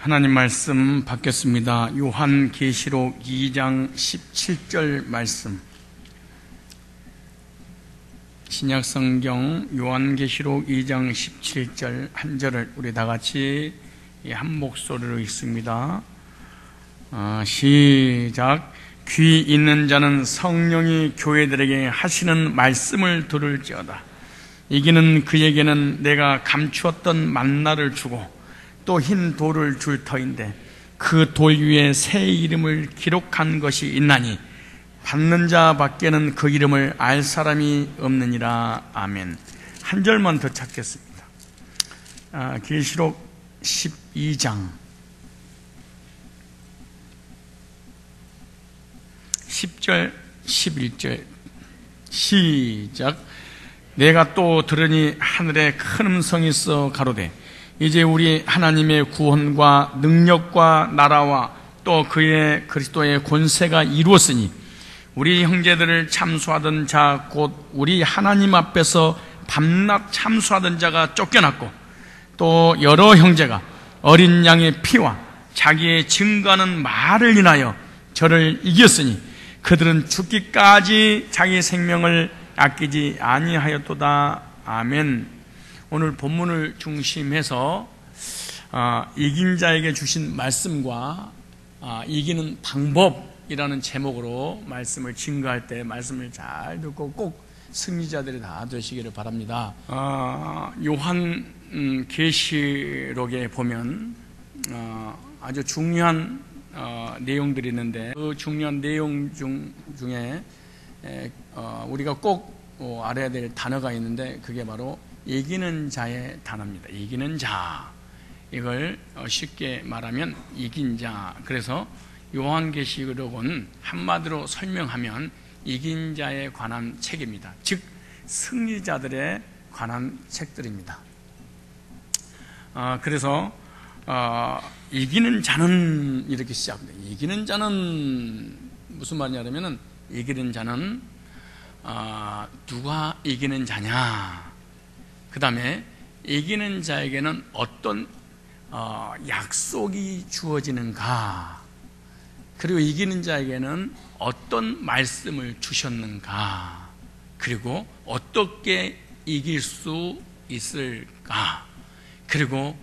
하나님 말씀 받겠습니다. 요한계시록 2장 17절 말씀. 신약성경 요한계시록 2장 17절 한 절을 우리 다같이 한 목소리로 읽습니다. 시작. 귀 있는 자는 성령이 교회들에게 하시는 말씀을 들을지어다. 이기는 그에게는 내가 감추었던 만나를 주고 또 흰 돌을 줄 터인데 그 돌 위에 새 이름을 기록한 것이 있나니 받는 자 밖에는 그 이름을 알 사람이 없느니라. 아멘. 한 절만 더 찾겠습니다. 계시록 12장 10절 11절 시작. 내가 또 들으니 하늘에 큰 음성이 있어 가로되 이제 우리 하나님의 구원과 능력과 나라와 또 그의 그리스도의 권세가 이루었으니 우리 형제들을 참수하던 자 곧 우리 하나님 앞에서 밤낮 참수하던 자가 쫓겨났고 또 여러 형제가 어린 양의 피와 자기의 증거하는 말을 인하여 저를 이겼으니 그들은 죽기까지 자기 생명을 아끼지 아니하였도다. 아멘. 오늘 본문을 중심해서 이긴 자에게 주신 말씀과 이기는 방법이라는 제목으로 말씀을 증거할 때 말씀을 잘 듣고 꼭 승리자들이 다 되시기를 바랍니다. 요한 계시록에 보면 아주 중요한 내용들이 있는데 그 중요한 내용 중에 우리가 꼭 알아야 될 단어가 있는데 그게 바로 이기는 자의 단어입니다. 이기는 자. 이걸 쉽게 말하면 이긴 자. 그래서 요한계시록은 한마디로 설명하면 이긴 자에 관한 책입니다. 즉 승리자들에 관한 책들입니다. 그래서 이기는 자는 이렇게 시작합니다. 이기는 자는 무슨 말이냐면 이기는 자는 누가 이기는 자냐. 그 다음에 이기는 자에게는 어떤 약속이 주어지는가, 그리고 이기는 자에게는 어떤 말씀을 주셨는가, 그리고 어떻게 이길 수 있을까, 그리고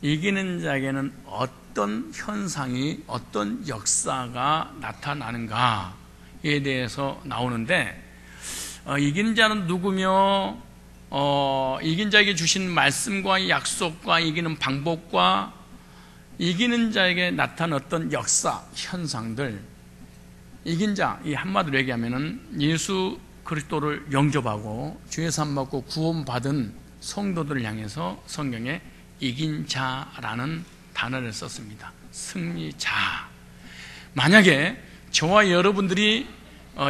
이기는 자에게는 어떤 현상이, 어떤 역사가 나타나는가에 대해서 나오는데 이기는 자는 누구며 이긴 자에게 주신 말씀과 약속과 이기는 방법과 이기는 자에게 나타난 어떤 역사, 현상들, 이긴 자, 이 한마디로 얘기하면은 예수 그리스도를 영접하고 주의 산 받고 구원받은 성도들을 향해서 성경에 이긴 자라는 단어를 썼습니다. 승리자. 만약에 저와 여러분들이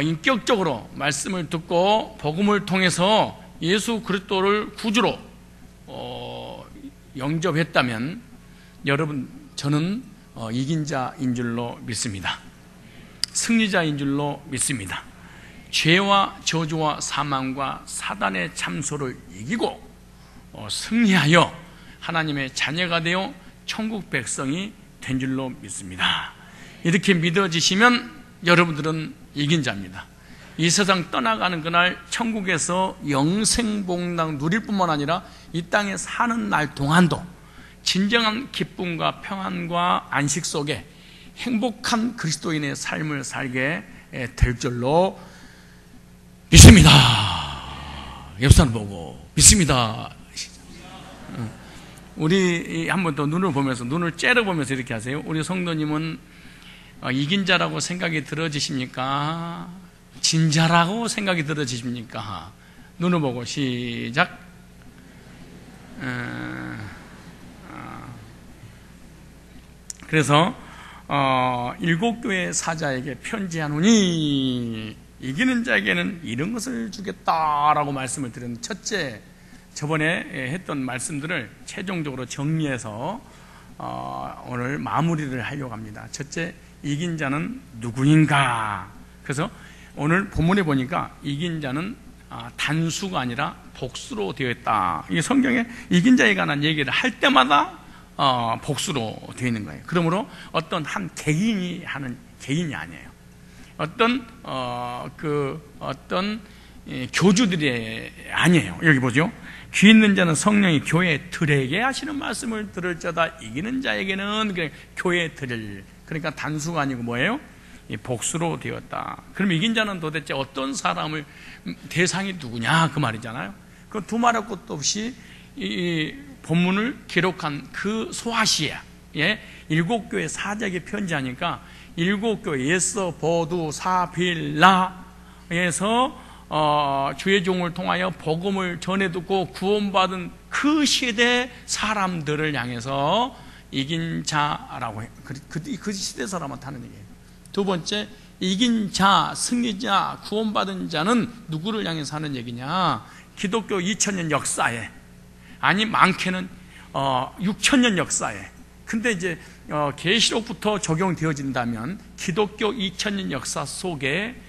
인격적으로 말씀을 듣고 복음을 통해서 예수 그리스도를 구주로 영접했다면 여러분, 저는 이긴 자인 줄로 믿습니다. 승리자인 줄로 믿습니다. 죄와 저주와 사망과 사단의 참소를 이기고 승리하여 하나님의 자녀가 되어 천국 백성이 된 줄로 믿습니다. 이렇게 믿어지시면 여러분들은 이긴 자입니다. 이 세상 떠나가는 그날 천국에서 영생복락 누릴 뿐만 아니라 이 땅에 사는 날 동안도 진정한 기쁨과 평안과 안식 속에 행복한 그리스도인의 삶을 살게 될 줄로 믿습니다. 옆 사람 보고 믿습니다. 우리 한 번 더 눈을 보면서, 눈을 째려보면서 이렇게 하세요. 우리 성도님은 이긴 자라고 생각이 들어지십니까? 진자라고 생각이 들어지십니까? 눈을 보고 시작. 그래서 일곱 교회 사자에게 편지하노니 이기는 자에게는 이런 것을 주겠다라고 말씀을 드렸는데, 첫째, 저번에 했던 말씀들을 최종적으로 정리해서 오늘 마무리를 하려고 합니다. 첫째, 이긴 자는 누구인가? 그래서 오늘 본문에 보니까 이긴 자는 단수가 아니라 복수로 되어 있다. 이 성경에 이긴 자에 관한 얘기를 할 때마다 복수로 되어 있는 거예요. 그러므로 어떤 한 개인이 하는 개인이 아니에요. 어떤 교주들이 아니에요. 여기 보죠. 귀 있는 자는 성령이 교회에 들에게 하시는 말씀을 들을자다. 이기는 자에게는 교회에 들을, 그러니까 단수가 아니고 뭐예요? 복수로 되었다. 그럼 이긴 자는 도대체 어떤 사람을, 대상이 누구냐 그 말이잖아요. 그 두말할 것도 없이 이 본문을 기록한 그 소아시아, 일곱 교회 사적에 편지하니까 일곱 교회 예서, 보두, 사빌라에서 주의 종을 통하여 복음을 전해듣고 구원받은 그 시대 사람들을 향해서 이긴 자라고 해요. 그 시대 사람한테 하는 얘기예요. 두 번째, 이긴 자, 승리자, 구원받은 자는 누구를 향해서 하는 얘기냐? 기독교 2000년 역사에, 아니 많게는 6000년 역사에. 근데 이제 계시록부터 적용되어진다면 기독교 2000년 역사 속에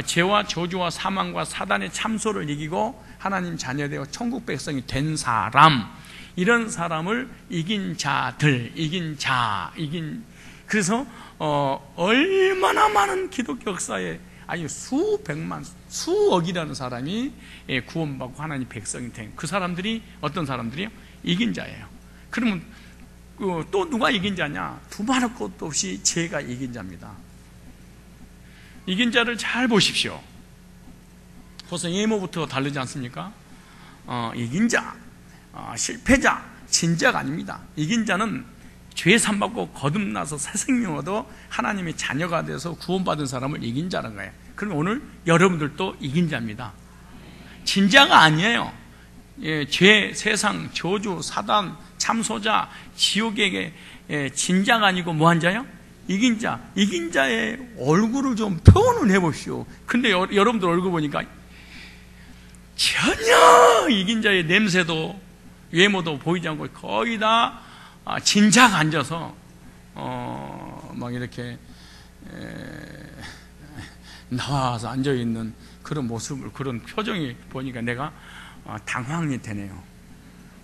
죄와 저주와 사망과 사단의 참소를 이기고 하나님 자녀되어 천국 백성이 된 사람, 이런 사람을 이긴 자들, 그래서 얼마나 많은 기독교 역사에 아니 수백만, 수억이라는 사람이 구원받고 하나님 백성이 된 그 사람들이 어떤 사람들이요? 이긴 자예요. 그러면 또 누가 이긴 자냐? 두말할 것도 없이 죄가 이긴 자입니다. 이긴 자를 잘 보십시오. 벌써 예모부터 다르지 않습니까? 이긴 자, 실패자, 진자가 아닙니다. 이긴 자는 죄 삼받고 거듭나서 새 생명 얻어 하나님의 자녀가 돼서 구원받은 사람을 이긴 자라는 거예요. 그럼 오늘 여러분들도 이긴 자입니다. 진자가 아니에요. 죄, 세상, 저주, 사단, 참소자, 지옥에게 진자가 아니고 뭐한 자요? 이긴 자. 이긴 자의 얼굴을 좀 표현을 해보시오. 근데 여러분들 얼굴 보니까 전혀 이긴 자의 냄새도 외모도 보이지 않고 거의 다 진작 앉아서 막 이렇게 나와서 앉아있는 그런 모습을, 그런 표정이 보니까 내가 당황이 되네요.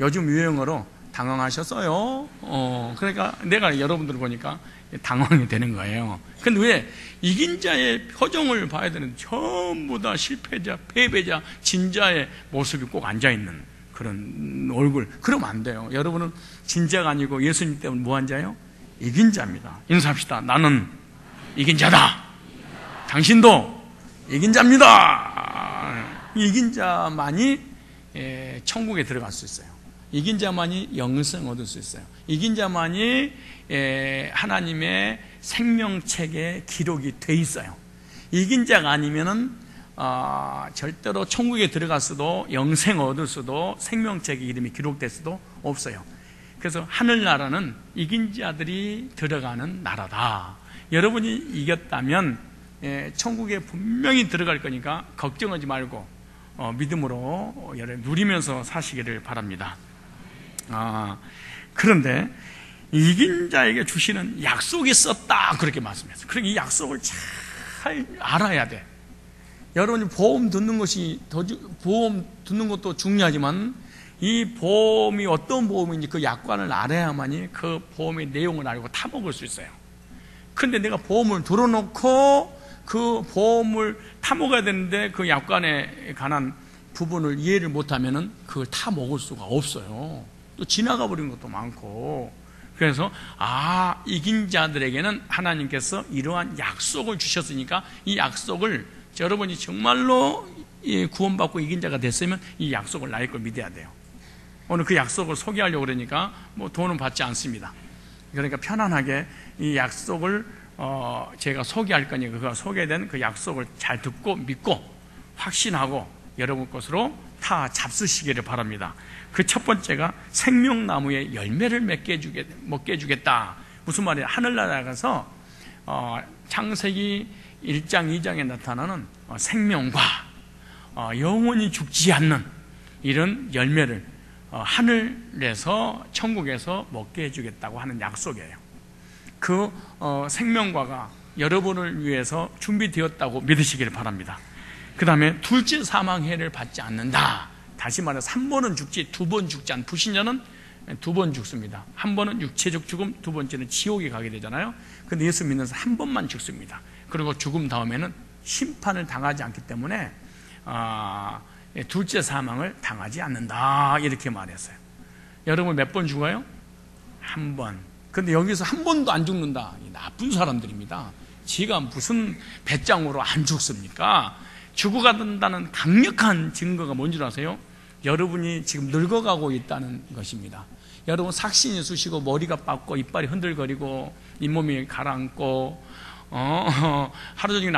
요즘 유행어로 당황하셨어요? 그러니까 내가 여러분들 보니까 당황이 되는 거예요. 근데 왜? 이긴 자의 표정을 봐야 되는데 전부 다 실패자, 패배자, 진자의 모습이 꼭 앉아있는 그런 얼굴. 그러면 안 돼요. 여러분은 진자가 아니고 예수님 때문에 뭐한 자예요? 이긴 자입니다. 인사합시다. 나는 이긴 자다. 당신도 이긴 자입니다. 이긴 자만이 천국에 들어갈 수 있어요. 이긴 자만이 영생 얻을 수 있어요. 이긴 자만이 하나님의 생명책에 기록이 돼 있어요. 이긴 자가 아니면은 절대로 천국에 들어갈 수도, 영생 얻을 수도, 생명책에 이름이 기록될 수도 없어요. 그래서 하늘나라는 이긴 자들이 들어가는 나라다. 여러분이 이겼다면 천국에 분명히 들어갈 거니까 걱정하지 말고 믿음으로 누리면서 사시기를 바랍니다. 그런데 이긴 자에게 주시는 약속이 있었다, 그렇게 말씀했어요. 그러니까 이 약속을 잘 알아야 돼. 여러분이 보험 듣는 것도 중요하지만 이 보험이 어떤 보험인지 그 약관을 알아야만이 그 보험의 내용을 알고 타먹을 수 있어요. 근데 내가 보험을 들어놓고 그 보험을 타먹어야 되는데 그 약관에 관한 부분을 이해를 못하면은 그걸 타먹을 수가 없어요. 또 지나가 버린 것도 많고. 그래서 이긴 자들에게는 하나님께서 이러한 약속을 주셨으니까 이 약속을 여러분이 정말로 구원받고 이긴 자가 됐으면 이 약속을 나의 걸 믿어야 돼요. 오늘 그 약속을 소개하려고 그러니까 뭐 돈은 받지 않습니다. 그러니까 편안하게 이 약속을 제가 소개할 거니까 그 소개된 그 약속을 잘 듣고 믿고 확신하고 여러분 것으로 다 잡수시기를 바랍니다. 그 첫 번째가 생명나무의 열매를 먹게 해주겠다. 무슨 말이에요? 하늘나라에 가서 창세기 1장 2장에 나타나는 생명과 영원히 죽지 않는 이런 열매를 하늘에서 천국에서 먹게 해주겠다고 하는 약속이에요. 그 생명과가 여러분을 위해서 준비되었다고 믿으시기를 바랍니다. 그 다음에 둘째 사망해를 받지 않는다. 다시 말해 3번은 죽지 2번 죽지 않은 불신자는 두 번 죽습니다. 한 번은 육체적 죽음, 두 번째는 지옥에 가게 되잖아요. 근데 예수 믿는 사람 한 번만 죽습니다. 그리고 죽음 다음에는 심판을 당하지 않기 때문에 둘째 사망을 당하지 않는다, 이렇게 말했어요. 여러분 몇 번 죽어요? 한 번. 근데 여기서 한 번도 안 죽는다, 나쁜 사람들입니다. 지가 무슨 배짱으로 안 죽습니까? 죽어간다는 강력한 증거가 뭔지 아세요? 여러분이 지금 늙어가고 있다는 것입니다. 여러분 삭신이 쑤시고 머리가 빠고 이빨이 흔들거리고 잇몸이 가라앉고 하루 종일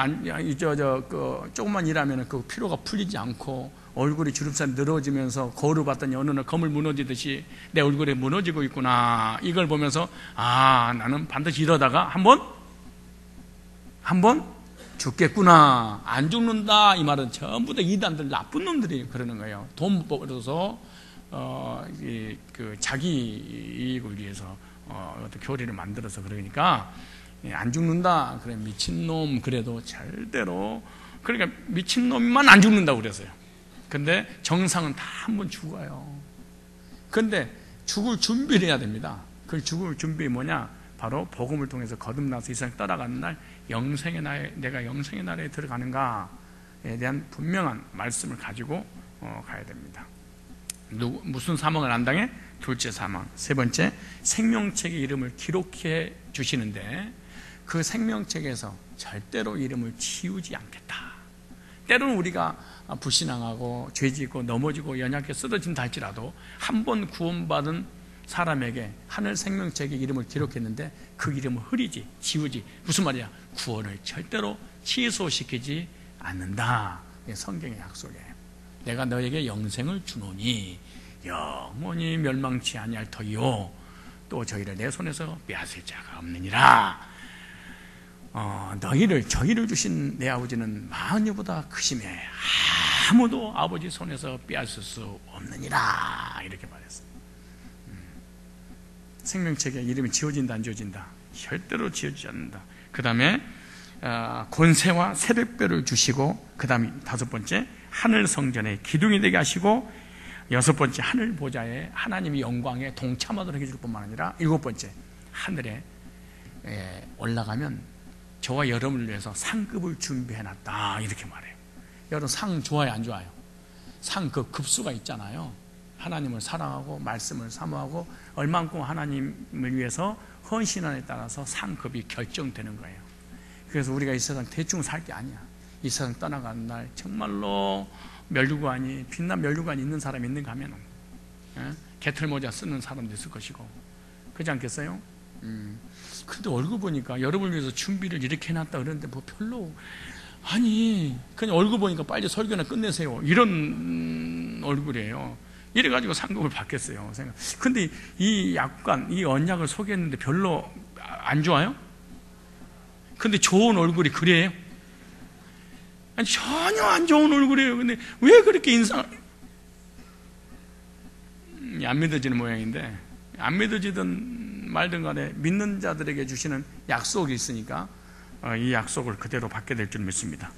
조금만 일하면 그 피로가 풀리지 않고 얼굴이 주름살 늘어지면서 거울을 봤더니 어느 날 거울 무너지듯이 내 얼굴에 무너지고 있구나, 이걸 보면서 나는 반드시 이러다가 한 번 죽겠구나, 안 죽는다, 이 말은 전부 다 이단들, 나쁜 놈들이 그러는 거예요. 돈 벌어서 자기 이익을 위해서 어떤 교리를 만들어서 그러니까 안 죽는다, 그래 미친놈, 그래도 절대로, 그러니까 미친놈만 안 죽는다고 그랬어요. 근데 정상은 다 한 번 죽어요. 근데 죽을 준비를 해야 됩니다. 그 죽을 준비 뭐냐? 바로 복음을 통해서 거듭나서 이 세상 떠나가는 날 내가 영생의 나라에 들어가는가에 대한 분명한 말씀을 가지고 가야 됩니다. 무슨 사망을 안 당해? 둘째 사망. 세 번째, 생명책의 이름을 기록해 주시는데 그 생명책에서 절대로 이름을 지우지 않겠다. 때로는 우리가 불신앙하고 죄짓고 넘어지고 연약해 쓰러진다 할지라도 한 번 구원받은 사람에게 하늘 생명책에 이름을 기록했는데 그 이름을 흐리지, 지우지, 무슨 말이야? 구원을 절대로 취소시키지 않는다. 성경의 약속이에요. 내가 너에게 영생을 주노니 영원히 멸망치 아니할 터이요 또 저희를 내 손에서 빼앗을 자가 없느니라. 저희를 주신 내 아버지는 만유보다 크심에 아무도 아버지 손에서 빼앗을 수 없느니라, 이렇게 말했어요. 생명책에 이름이 지워진다, 안 지워진다? 절대로 지워지지 않는다. 그 다음에 권세와 새벽별을 주시고, 그 다음에 다섯 번째, 하늘 성전에 기둥이 되게 하시고, 여섯 번째, 하늘 보좌에 하나님의 영광에 동참하도록 해줄 뿐만 아니라, 일곱 번째, 하늘에 올라가면 저와 여러분을 위해서 상급을 준비해놨다, 이렇게 말해요. 여러분 상 좋아요, 안 좋아요? 상 그 급수가 있잖아요. 하나님을 사랑하고 말씀을 사모하고 얼만큼 하나님을 위해서 헌신함에 따라서 상급이 결정되는 거예요. 그래서 우리가 이 세상 대충 살 게 아니야. 이 세상 떠나가는 날 정말로 면류관이, 빛난 면류관이 있는 사람이 있는가 하면 개털모자 쓰는 사람도 있을 것이고, 그렇지 않겠어요? 근데 얼굴 보니까 여러분을 위해서 준비를 이렇게 해놨다 그러는데 뭐 별로, 아니 그냥 얼굴 보니까 빨리 설교나 끝내세요, 이런 얼굴이에요. 이래가지고 상급을 받겠어요. 근데 이 약관, 이 언약을 소개했는데 별로 안 좋아요? 근데 좋은 얼굴이 그래요? 아니 전혀 안 좋은 얼굴이에요. 근데 왜 그렇게 안 믿어지는 모양인데, 안 믿어지든 말든 간에 믿는 자들에게 주시는 약속이 있으니까 이 약속을 그대로 받게 될 줄 믿습니다.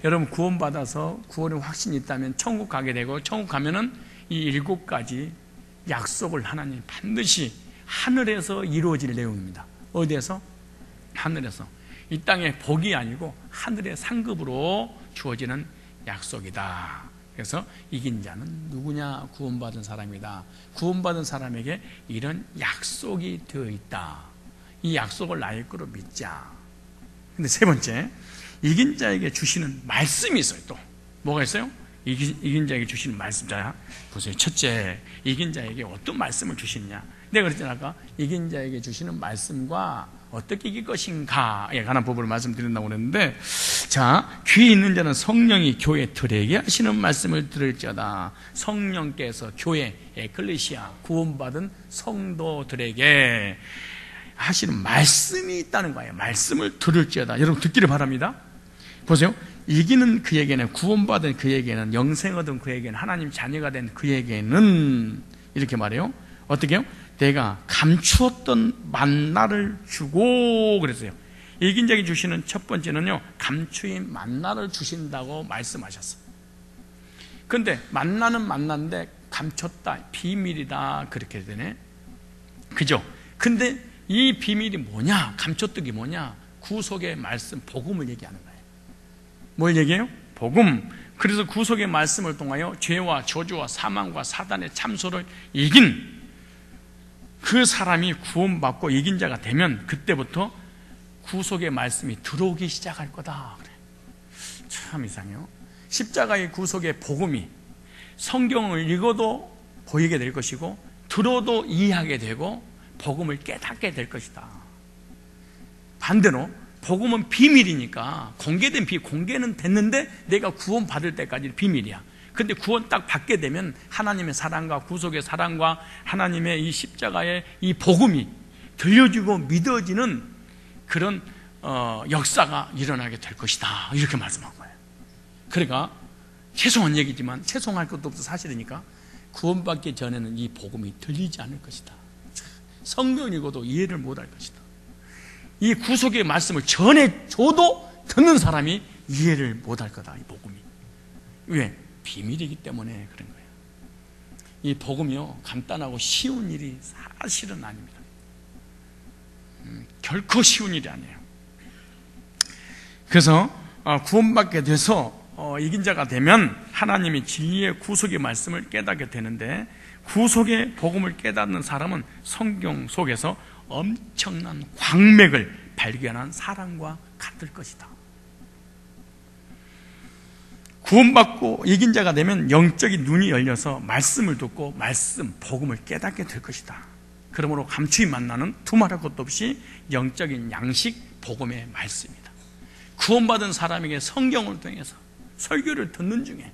여러분 구원받아서 구원의 확신이 있다면 천국 가게 되고, 천국 가면은 이 일곱 가지 약속을 하나님 반드시 하늘에서 이루어질 내용입니다. 어디에서? 하늘에서. 이 땅의 복이 아니고 하늘의 상급으로 주어지는 약속이다. 그래서 이긴 자는 누구냐? 구원받은 사람이다. 구원받은 사람에게 이런 약속이 되어 있다. 이 약속을 나의 거로 믿자. 근데 세 번째, 이긴 자에게 주시는 말씀이 있어요. 또 뭐가 있어요? 이긴 자에게 주시는 말씀. 자, 보세요. 첫째, 이긴 자에게 어떤 말씀을 주시느냐. 내가 그랬잖아, 아까. 이긴 자에게 주시는 말씀과 어떻게 이길 것인가에 관한 부분을 말씀드린다고 그랬는데, 자, 귀 있는 자는 성령이 교회 들에게 하시는 말씀을 들을지어다. 성령께서 교회, 에클레시아, 구원받은 성도들에게 하시는 말씀이 있다는 거예요. 말씀을 들을지어다. 여러분 듣기를 바랍니다. 보세요. 이기는 그에게는, 구원받은 그에게는, 영생 얻은 그에게는, 하나님 자녀가 된 그에게는 이렇게 말해요. 어떻게 해요? 내가 감추었던 만나를 주고 그랬어요. 이긴 자에게 주시는 첫 번째는요, 감추인 만나를 주신다고 말씀하셨어요. 근데 만나는 만나인데 감췄다, 비밀이다, 그렇게 되네. 그죠? 근데 이 비밀이 뭐냐, 감췄던 게 뭐냐? 구속의 말씀, 복음을 얘기하는 거예요. 뭘 얘기해요? 복음. 그래서 구속의 말씀을 통하여 죄와 저주와 사망과 사단의 참소를 이긴 그 사람이 구원받고 이긴 자가 되면 그때부터 구속의 말씀이 들어오기 시작할 거다. 그래. 참 이상해요. 십자가의 구속의 복음이 성경을 읽어도 보이게 될 것이고 들어도 이해하게 되고 복음을 깨닫게 될 것이다. 반대로 복음은 비밀이니까 공개는 됐는데 내가 구원받을 때까지 비밀이야. 근데 구원 딱 받게 되면 하나님의 사랑과 구속의 사랑과 하나님의 이 십자가의 이 복음이 들려지고 믿어지는 그런 역사가 일어나게 될 것이다, 이렇게 말씀한 거예요. 그러니까 죄송한 얘기지만 죄송할 것도 없어 사실이니까 구원받기 전에는 이 복음이 들리지 않을 것이다. 성경 읽어도 이해를 못할 것이다. 이 구속의 말씀을 전해줘도 듣는 사람이 이해를 못할 거다, 이 복음이. 왜? 비밀이기 때문에 그런 거예요. 이 복음이요, 간단하고 쉬운 일이 사실은 아닙니다. 결코 쉬운 일이 아니에요. 그래서 구원받게 돼서 이긴 자가 되면 하나님이 진리의 구속의 말씀을 깨닫게 되는데, 구속의 복음을 깨닫는 사람은 성경 속에서 엄청난 광맥을 발견한 사람과 같을 것이다. 구원받고 이긴 자가 되면 영적인 눈이 열려서 말씀을 듣고 말씀, 복음을 깨닫게 될 것이다. 그러므로 감추이 만나는 두말할 것도 없이 영적인 양식, 복음의 말씀입니다. 구원받은 사람에게 성경을 통해서 설교를 듣는 중에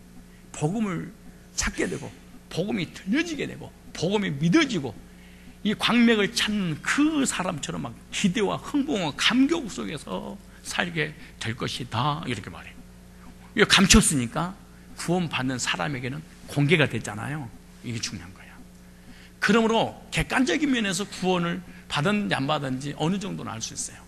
복음을 찾게 되고 복음이 들려지게 되고 복음이 믿어지고 이 광맥을 찾는 그 사람처럼 막 기대와 흥분과 감격 속에서 살게 될 것이다, 이렇게 말해요. 이거 감췄으니까 구원받는 사람에게는 공개가 됐잖아요. 이게 중요한 거야. 그러므로 객관적인 면에서 구원을 받았는지 안 받았는지 어느 정도는 알 수 있어요.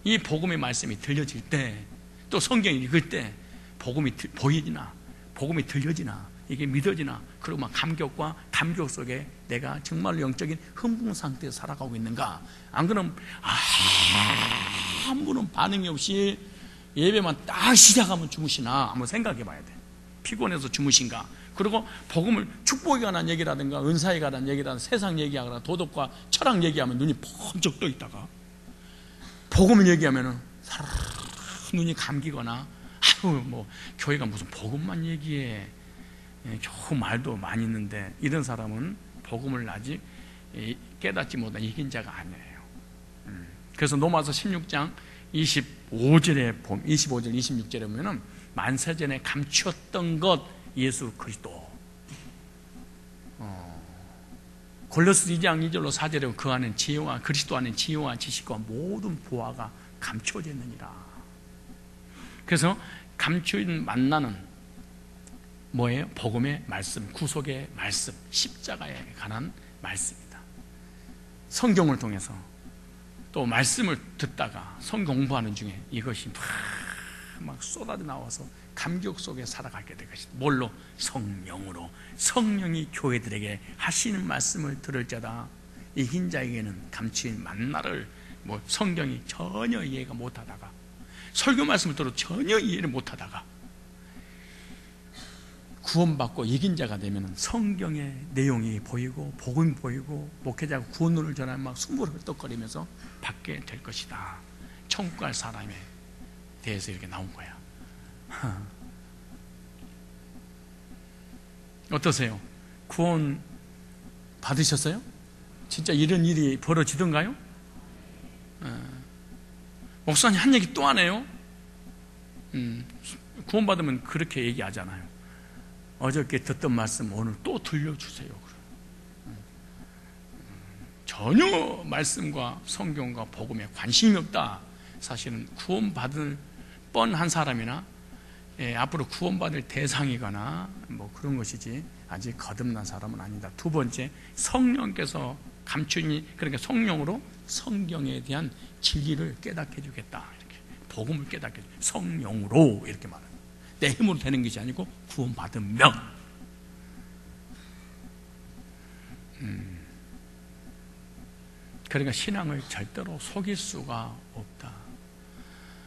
이 복음의 말씀이 들려질 때, 또 성경 읽을 때 복음이 보이지나 복음이 들려지나 이게 믿어지나, 그리고 막 감격과 감격 속에 내가 정말 영적인 흥분 상태에서 살아가고 있는가. 안 그러면 아무런 반응이 없이 예배만 딱 시작하면 주무시나 한번 생각해 봐야 돼. 피곤해서 주무신가. 그리고 복음을 축복에 관한 얘기라든가 은사에 관한 얘기라든가 세상 얘기하거나 도덕과 철학 얘기하면 눈이 번쩍 떠 있다가 복음을 얘기하면은 눈이 감기거나, 아유 뭐 교회가 무슨 복음만 얘기해, 겨우 말도 많이 있는데, 이런 사람은 복음을 아직 깨닫지 못한 이긴 자가 아니에요. 그래서 로마서 16장 25절에 보면, 25절 26절에 보면은 만세전에 감추었던 것 예수 그리스도. 골로새 2장 2절로 4절에 그 안에 지혜와 그리스도 안에 지혜와 지식과 모든 보화가 감추어져 있느니라. 그래서 감추인 만나는 뭐예요? 복음의 말씀, 구속의 말씀, 십자가에 관한 말씀입니다. 성경을 통해서 또 말씀을 듣다가 성경 공부하는 중에 이것이 막 쏟아져 나와서 감격 속에 살아가게 될 것이다. 뭘로? 성령으로. 성령이 교회들에게 하시는 말씀을 들을 자다. 이긴 자에게는 감추인 만나를 성경이 전혀 이해가 못하다가, 설교 말씀을 들어도 전혀 이해를 못하다가 구원받고 이긴 자가 되면 성경의 내용이 보이고 복음이 보이고 목회자가 구원론을 전하면 막 숨을 헐떡거리면서 받게 될 것이다. 천국 갈 사람에 대해서 이렇게 나온 거야. 어떠세요? 구원 받으셨어요? 진짜 이런 일이 벌어지던가요? 목사님 한 얘기 또 하네요. 구원받으면 그렇게 얘기하잖아요. 어저께 듣던 말씀 오늘 또 들려주세요. 전혀 말씀과 성경과 복음에 관심이 없다. 사실은 구원받을 뻔한 사람이나 앞으로 구원받을 대상이거나 그런 것이지 아직 거듭난 사람은 아니다. 두 번째, 성령께서 감추니, 그러니까 성령으로 성경에 대한 진리를 깨닫게 해주겠다. 이렇게 복음을 깨닫게 해주겠다. 성령으로 이렇게 말합니다. 내 힘으로 되는 것이 아니고 구원받으면. 그러니까 신앙을 절대로 속일 수가 없다.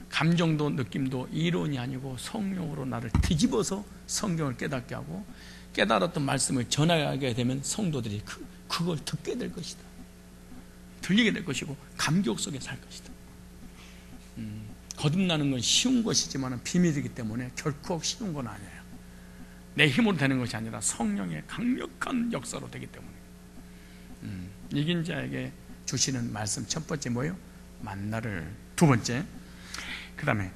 감정도 느낌도 이론이 아니고 성령으로 나를 뒤집어서 성경을 깨닫게 하고, 깨달았던 말씀을 전하게 되면 성도들이 그걸 듣게 될 것이다. 들리게 될 것이고 감격 속에 살 것이다. 거듭나는 건 쉬운 것이지만 비밀이기 때문에 결코 쉬운 건 아니에요. 내 힘으로 되는 것이 아니라 성령의 강력한 역사로 되기 때문에. 이긴 자에게 주시는 말씀 첫 번째 뭐예요? 만나를. 두 번째, 그 다음에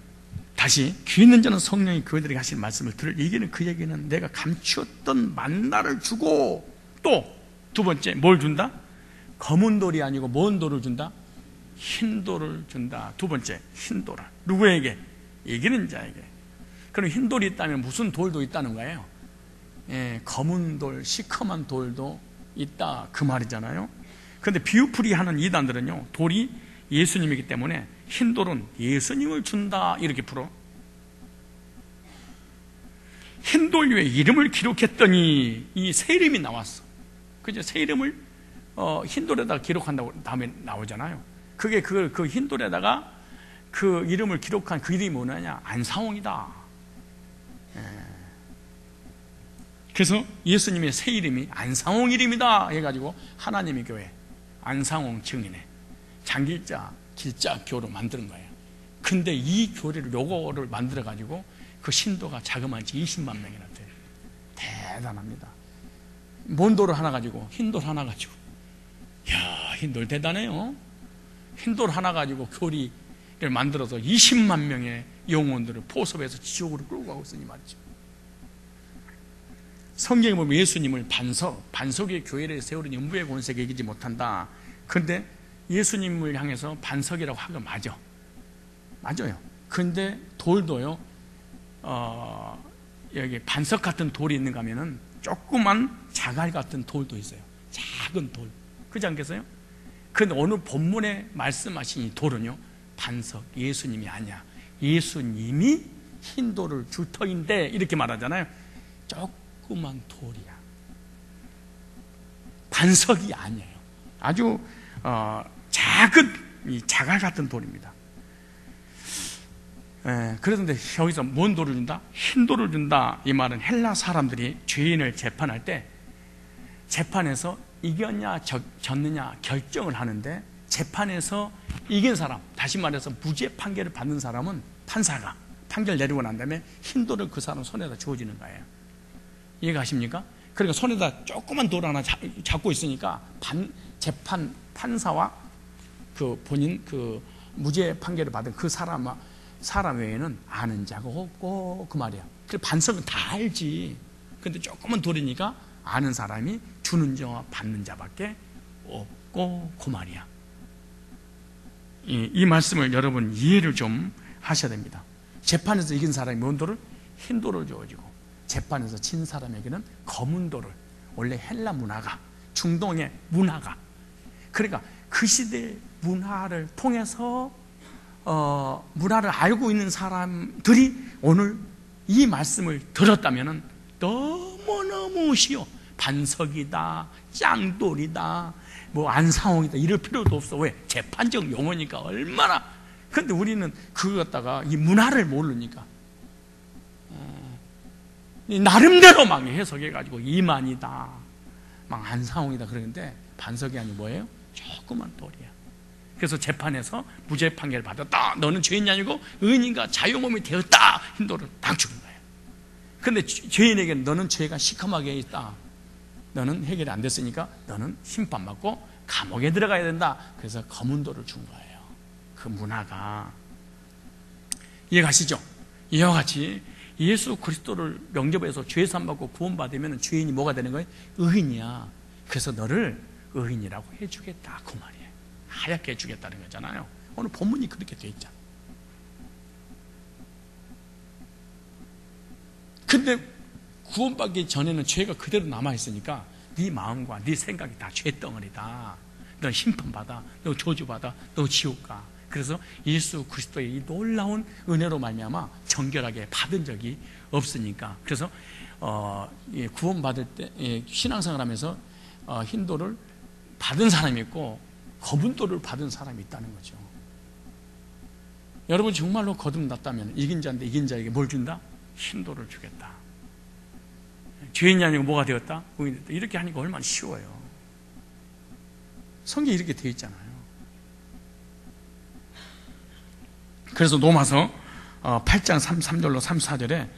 다시 귀 있는 자는 성령이 그들에게 하신 말씀을 들을. 이게는 그 얘기는 내가 감추었던 만나를 주고, 또 두 번째 뭘 준다? 검은 돌이 아니고 뭔 돌을 준다? 흰 돌을 준다. 두 번째 흰 돌을. 누구에게? 이기는 자에게. 그럼 흰 돌이 있다면 무슨 돌도 있다는 거예요? 예, 검은 돌, 시커먼 돌도 있다, 그 말이잖아요. 그런데 비유풀이하는 이단들은요, 돌이 예수님이기 때문에 흰 돌은 예수님을 준다 이렇게 풀어. 흰 돌 위에 이름을 기록했더니 이 새 이름이 나왔어. 그죠? 새 이름을 흰 돌에다가 기록한다고 다음에 나오잖아요. 그게 그 흰 돌에다가 그 이름을 기록한 그 이름이 뭐냐냐? 안상홍이다. 예. 그래서 예수님의 새 이름이 안상홍 이름이다 해가지고 하나님의 교회 안상홍 증인회 장길자 길자 교로 만드는 거예요. 근데 이 교회를 요거를 만들어 가지고 그 신도가 자그마치 20만 명이나 돼요. 대단합니다. 뭔 돌을 하나 가지고, 흰 돌 하나 가지고. 이야, 흰 돌 대단해요. 흰 돌 하나 가지고 교리를 만들어서 20만 명의 영혼들을 포섭해서 지옥으로 끌고 가고 있으니 말이죠. 성경에 보면 예수님을 반석의 교회를 세우는 음부의 권세가 이기지 못한다. 그런데 예수님을 향해서 반석이라고 하면 맞아요. 그런데 돌도요, 여기 반석 같은 돌이 있는가 하면은 조그만 자갈 같은 돌도 있어요. 작은 돌. 그렇지 않겠어요? 그런데 오늘 본문에 말씀하신 이 돌은요, 반석, 예수님이 아니야. 예수님이 흰 돌을 줄 터인데 이렇게 말하잖아요. 조그만 돌이야. 반석이 아니에요. 아주 작은 이 자갈 같은 돌입니다. 그런데 여기서 뭔 돌을 준다? 흰 돌을 준다. 이 말은 헬라 사람들이 죄인을 재판할 때 재판에서 이겼냐 졌느냐 결정을 하는데, 재판에서 이긴 사람, 다시 말해서 무죄 판결을 받는 사람은 판사가 판결 내리고 난 다음에 흰 돌을 그 사람 손에다 주어지는 거예요. 이해가십니까? 그러니까 손에다 조그만 돌 하나 잡고 있으니까 재판 판사와 그 본인 그 무죄 판결을 받은 그 사람 외에는 아는 자가 없고, 그 말이야. 그래서 반석은 다 알지. 근데 조그만 돌이니까 아는 사람이 주는 자와 받는 자밖에 없고, 그 말이야. 이 말씀을 여러분 이해를 좀 하셔야 됩니다. 재판에서 이긴 사람이 뭔 돌을? 흰 돌을 주어지고, 재판에서 진 사람에게는 검은 돌을. 원래 헬라 문화가, 중동의 문화가, 그러니까 그 시대의 문화를 통해서 문화를 알고 있는 사람들이 오늘 이 말씀을 들었다면 너무너무 쉬워. 반석이다, 짱돌이다, 뭐 안상홍이다 이럴 필요도 없어. 왜? 재판적 용어니까 얼마나. 근데 우리는 그거 갖다가 이 문화를 모르니까 나름대로 막 해석해가지고 이만이다, 막 안상홍이다 그러는데 반석이 아니고 뭐예요? 조그만 돌이야. 그래서 재판에서 무죄 판결을 받았다, 너는 죄인이 아니고 의인인가 자유몸이 되었다, 흰 돌을 딱 주는 거예요. 그런데 죄인에게는 너는 죄가 시커멓게 있다, 너는 해결이 안 됐으니까 너는 심판받고 감옥에 들어가야 된다. 그래서 검은 돌을 준 거예요. 그 문화가. 이해가시죠? 이와 같이 예수 그리스도를 영접해서 죄 사함받고 구원받으면 죄인이 뭐가 되는 거예요? 의인이야. 그래서 너를 의인이라고 해주겠다, 그 말이에요. 하얗게 해주겠다는 거잖아요. 오늘 본문이 그렇게 돼 있잖아. 근데 구원받기 전에는 죄가 그대로 남아있으니까 네 마음과 네 생각이 다 죄덩어리다, 너 심판받아, 너 저주받아, 너 지옥가. 그래서 예수 그리스도의 이 놀라운 은혜로 말미암아 정결하게 받은 적이 없으니까. 그래서 구원받을 때 신앙생활 하면서 힌도를 받은 사람이 있고 거분도를 받은 사람이 있다는 거죠. 여러분 정말로 거듭났다면 이긴 자인데 이긴 자에게 뭘 준다? 힌도를 주겠다. 죄인이 아니고 뭐가 되었다? 의인이 되었다. 이렇게 하니까 얼마나 쉬워요. 성경이 이렇게 되어 있잖아요. 그래서 로마서 8장 33절로 34절에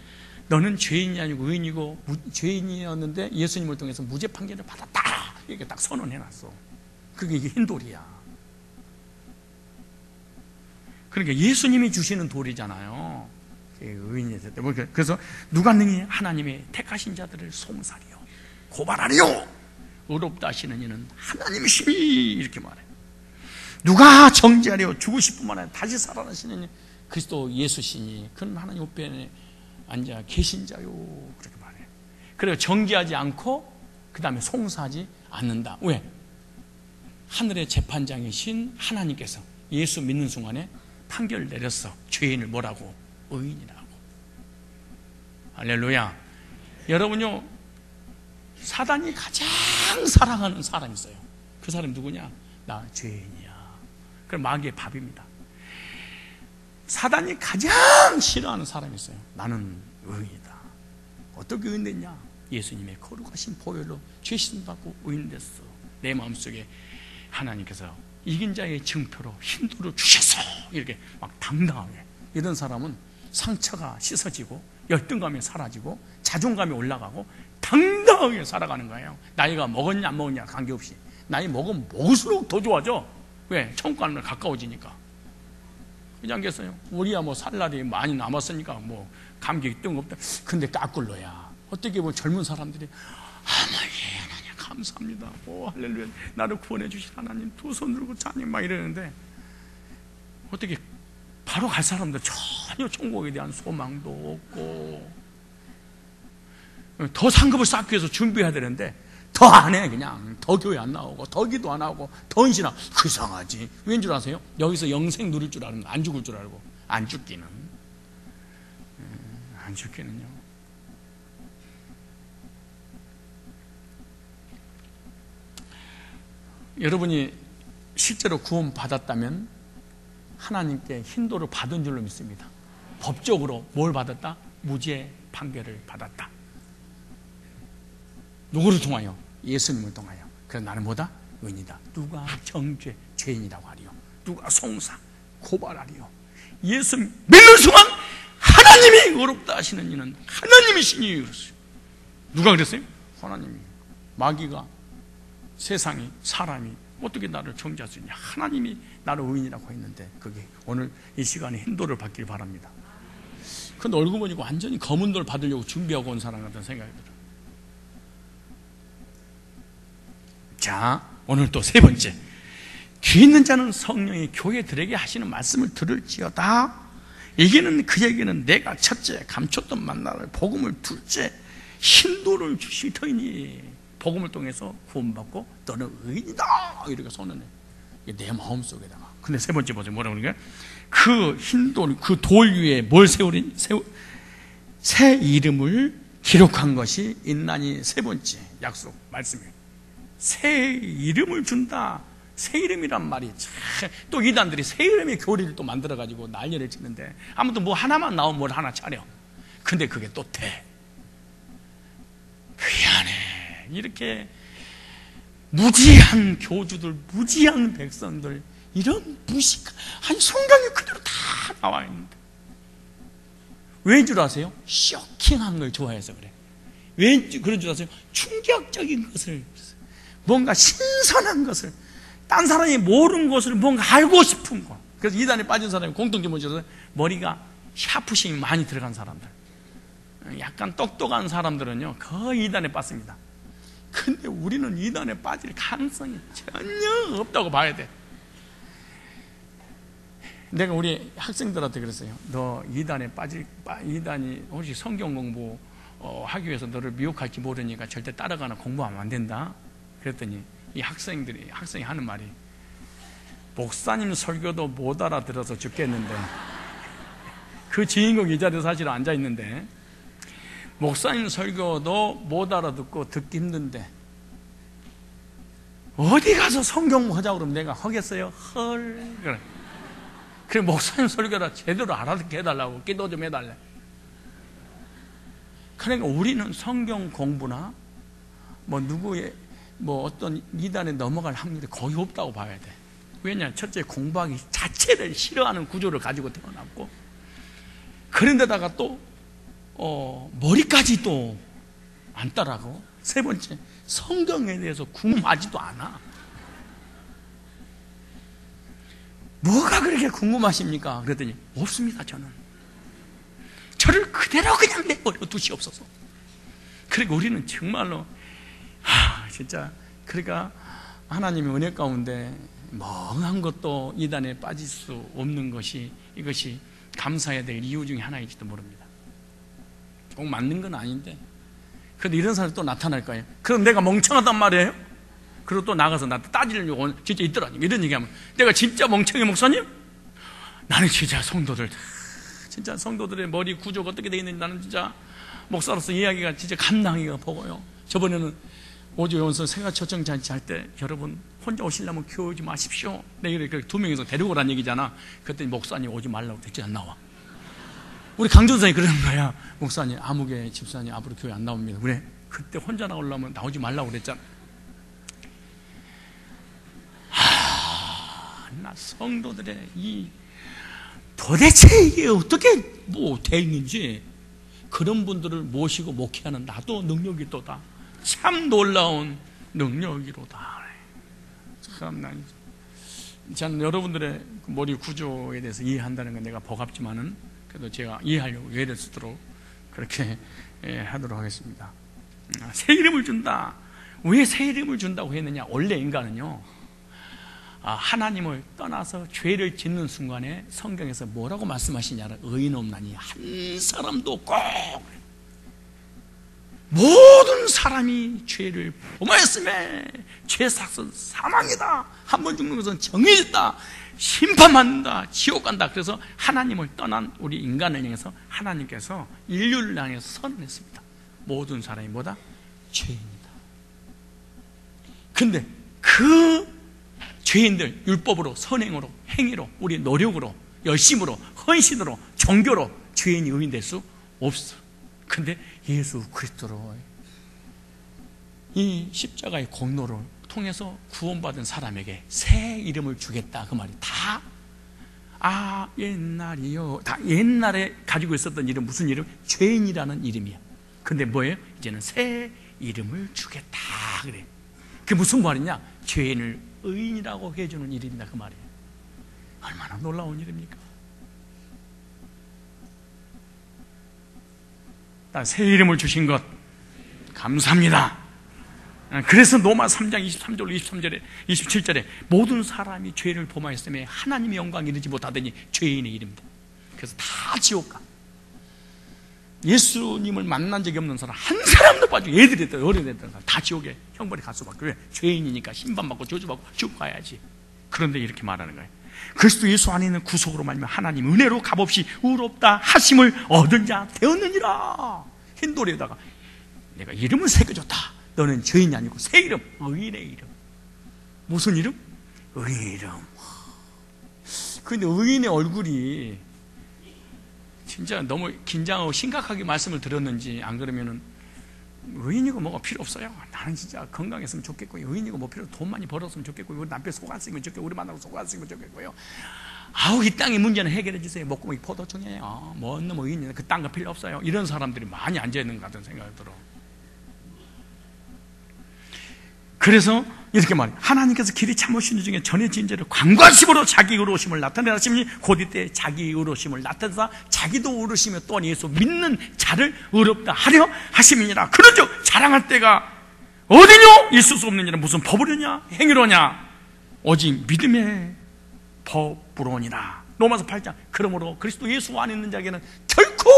너는 죄인이 아니고 의인이고 죄인이었는데 예수님을 통해서 무죄 판결을 받았다 이렇게 딱 선언해놨어. 그게 이게 흰돌이야. 그러니까 예수님이 주시는 돌이잖아요. 의인이 됐을 때. 그래서 누가 능히 하나님의 택하신 자들을 송사리요 고발하리요 의롭다 하시는 이는 하나님이시니 이렇게 말해요. 누가 정죄하려 죽으실 뿐만 아니라 다시 살아나시는 그리스도 예수시니 그는 하나님 우편에 앉아 계신 자요 그렇게 말해요. 그래서 정죄하지 않고 그 다음에 송사하지 않는다. 왜? 하늘의 재판장이신 하나님께서 예수 믿는 순간에 판결을 내렸어. 죄인을 뭐라고? 의인이라고. 할렐루야. 여러분요, 사단이 가장 사랑하는 사람이 있어요. 그 사람이 누구냐? 나 죄인이야. 그럼 마귀의 밥입니다. 사단이 가장 싫어하는 사람이 있어요. 나는 의인이다. 어떻게 의인됐냐? 예수님의 거룩하신 보혈로 죄신 받고 의인됐어. 내 마음속에 하나님께서 이긴 자의 증표로 힌도를 주셔서 이렇게 막 당당하게. 이런 사람은 상처가 씻어지고 열등감이 사라지고 자존감이 올라가고 당당하게 살아가는 거예요. 나이가 먹었냐 안 먹었냐 관계없이. 나이 먹으면 먹을수록 더 좋아져. 왜? 천국 가는 날 가까워지니까. 그지 않겠어요? 우리야 뭐 살 날이 많이 남았으니까 뭐 감기 뜬금없다. 근데 까꿀로야. 어떻게 보면 젊은 사람들이 하나님 감사합니다. 오 할렐루야. 나를 구원해 주신 하나님 두 손 들고 자님 막 이러는데 어떻게 바로 갈 사람들 전혀 천국에 대한 소망도 없고 더 상급을 쌓기 위해서 준비해야 되는데 더 안 해. 그냥 더 교회 안 나오고 더 기도 안 하고 더 헌신하고. 그 이상하지. 왠 줄 아세요? 여기서 영생 누릴 줄 아는 거. 안 죽을 줄 알고. 안 죽기는요. 여러분이 실제로 구원 받았다면 하나님께 힌도를 받은 줄로 믿습니다. 법적으로 뭘 받았다? 무죄 판결을 받았다. 누구를 통하여? 예수님을 통하여. 그래서 나는 뭐다? 의인이다. 누가 정죄, 죄인이라고 하리요? 누가 송사, 고발하리요? 예수 믿는 순간 하나님이 의롭다 하시는 이는 하나님이시니 그랬어요. 누가 그랬어요? 하나님이. 마귀가 세상이 사람이 어떻게 나를 정죄할 수 있냐? 하나님이 나를 의인이라고 했는데 그게 오늘 이 시간에 힌도를 받길 바랍니다. 근데 얼굴 보니까 완전히 검은 돌 받으려고 준비하고 온 사람 같은 생각이 들어요. 자, 오늘 또 세 번째. 귀 있는 자는 성령이 교회들에게 하시는 말씀을 들을지어다. 이게는 그에게는 내가 첫째 감췄던 만나를 복음을 둘째 힌도를 주시더니 복음을 통해서 구원받고 너는 의인이다 이렇게 선언해. 이게 내 마음속에다가. 근데 세 번째 보세요. 뭐라고 그러니까 그 힌도 그 돌 위에 뭘 세우린 새 이름을 기록한 것이 있나니. 세 번째 약속 말씀이에요. 새 이름을 준다. 새 이름이란 말이 또 이단들이 새 이름의 교리를 또 만들어가지고 난리를 치는데 아무튼 뭐 하나만 나오면 뭘 하나 차려. 근데 그게 또 돼. 미안해. 이렇게 무지한 교주들, 무지한 백성들, 이런 무식한, 아니 성경이 그대로 다 나와 있는데 왜 줄 아세요? 쇼킹한 걸 좋아해서 그래. 왜 그런 줄 아세요? 충격적인 것을, 뭔가 신선한 것을, 딴 사람이 모르는 것을 뭔가 알고 싶은 거. 그래서 이단에 빠진 사람이 공통점 뭐죠? 머리가 샤프심이 많이 들어간 사람들, 약간 똑똑한 사람들은요 거의 이단에 빠집니다. 근데 우리는 이단에 빠질 가능성이 전혀 없다고 봐야 돼. 내가 우리 학생들한테 그랬어요. 너 이단이 혹시 성경 공부 하기 위해서 너를 미혹할지 모르니까 절대 따라가나 공부하면 안 된다. 그랬더니 이 학생이 하는 말이, 목사님 설교도 못 알아들어서 죽겠는데, 그 주인공 이 자리에 사실 앉아 있는데, 목사님 설교도 못 알아듣고 듣기 힘든데 어디 가서 성경 하자고 그러면 내가 하겠어요? 헐. 그래 목사님 설교라 제대로 알아듣게 해달라고 기도 좀 해달래. 그러니까 우리는 성경 공부나 누구의 어떤 이단에 넘어갈 확률이 거의 없다고 봐야 돼. 왜냐? 첫째, 공부하기 자체를 싫어하는 구조를 가지고 태어났고, 그런데다가 또 머리까지 또 안 따라가고, 세 번째, 성경에 대해서 궁금하지도 않아. 뭐가 그렇게 궁금하십니까? 그랬더니 없습니다. 저를 그대로 그냥 내버려 두시옵소서. 그러니까 우리는 정말로 진짜, 그러니까 하나님의 은혜 가운데 멍한 것도 이단에 빠질 수 없는 것이, 이것이 감사해야 될 이유 중에 하나일지도 모릅니다. 꼭 맞는 건 아닌데, 그런데 이런 사람이 또 나타날 거예요. 그럼 내가 멍청하단 말이에요? 그리고 또 나가서 나한테 따지려고 진짜 있더라니. 이런 얘기하면 내가 진짜 멍청해 목사님? 나는 진짜 진짜 성도들의 머리 구조가 어떻게 되어 있는지 나는 진짜 목사로서 이야기가 진짜 감당하기가 버거워요. 저번에는 오조연서 생활초청 잔치 할 때, 여러분 혼자 오시려면 교회 오지 마십시오. 내가 이렇게 2명이서 데리고 오라는 얘기잖아. 그랬더니 목사님 오지 말라고 대체 안 나와. 우리 강전사님 그러는 거야. 목사님, 아무개 집사님 앞으로 교회 안 나옵니다. 그래? 그때 혼자 나오려면 나오지 말라고 그랬잖아. 나 성도들의 도대체 이게 어떻게 돼 있는지, 그런 분들을 모시고 목회하는 나도 능력이 또다. 참 놀라운 능력이로다. 참, 저는 여러분들의 머리 구조에 대해서 이해한다는 건 내가 버겁지만은, 그래도 제가 이해하려고 예를 쓰도록 그렇게 하도록 하겠습니다. 새 이름을 준다. 왜 새 이름을 준다고 했느냐? 원래 인간은요, 하나님을 떠나서 죄를 짓는 순간에 성경에서 뭐라고 말씀하시냐면, 의인 없나니 한 사람도 없고, 모든 사람이 죄를 범하였음에 죄삭은 사망이다. 한 번 죽는 것은 정해졌다. 심판받는다. 지옥 간다. 그래서 하나님을 떠난 우리 인간을 향해서 하나님께서 인류를 향해서 선언했습니다. 모든 사람이 뭐다? 죄인이다. 근데 그 죄인들, 율법으로, 선행으로, 행위로, 우리 노력으로, 열심으로, 헌신으로, 종교로 죄인이 의인 될 수 없어. 근데 예수 그리스도로 이 십자가의 공로를 통해서 구원받은 사람에게 새 이름을 주겠다, 그 말이 다 옛날이요, 다 옛날에 가지고 있었던 이름, 무슨 이름? 죄인이라는 이름이야. 근데 뭐예요? 이제는 새 이름을 주겠다 그래. 그게 무슨 말이냐? 죄인을 의인이라고 해주는 이름이다, 그 말이에요. 얼마나 놀라운 일입니까? 새 이름을 주신 것 감사합니다. 그래서 로마 3장 23절 23절에 27절에 모든 사람이 죄를 범하였으며 하나님의 영광 이르지 못하더니 죄인의 이름이다. 그래서 다 지옥 가. 예수님을 만난 적이 없는 사람 한 사람도 빠지고, 애들이 됐든 어른이 됐든 다 지옥에 형벌이 갈 수밖에. 왜? 죄인이니까 심판받고 저주받고 지옥 가야지. 그런데 이렇게 말하는 거예요. 그리스도 예수 안에 있는 구속으로 말미암아 하나님 은혜로 값없이 의롭다 하심을 얻은 자 되었느니라. 흰돌에다가 내가 이름을 새겨줬다. 너는 죄인이 아니고 새 이름, 의인의 이름. 무슨 이름? 의인의 이름. 그런데 의인의 얼굴이 진짜 너무 긴장하고 심각하게 말씀을 드렸는지, 안 그러면은 의인이고 뭐가 필요 없어요. 나는 진짜 건강했으면 좋겠고, 의인이고 뭐 필요, 돈 많이 벌었으면 좋겠고, 우리 남편 속 안 쓰면 좋겠고, 우리 만나고 속 안 쓰면 좋겠고요. 아우, 이 땅의 문제는 해결해 주세요. 목구멍이 포도청이에요. 뭔 놈 의인이냐, 그 땅 거 필요 없어요. 이런 사람들이 많이 앉아있는 것 같은 생각이 들어. 그래서 이렇게 말해요. 하나님께서 길이 참으신 일 중에 전해진 죄를 관과심으로 자기 의로우심을 나타내시니 곧 이때 자기 의로우심을 나타내사 자기도 의로우시며 또한 예수 믿는 자를 의롭다 하려 하심이니라. 그런즉 자랑할 때가 어디뇨? 있을 수 없는 일은 무슨 법으로냐 행위로냐 오직 믿음의 법으로니라. 로마서 8장. 그러므로 그리스도 예수 안에 있는 자에게는 결코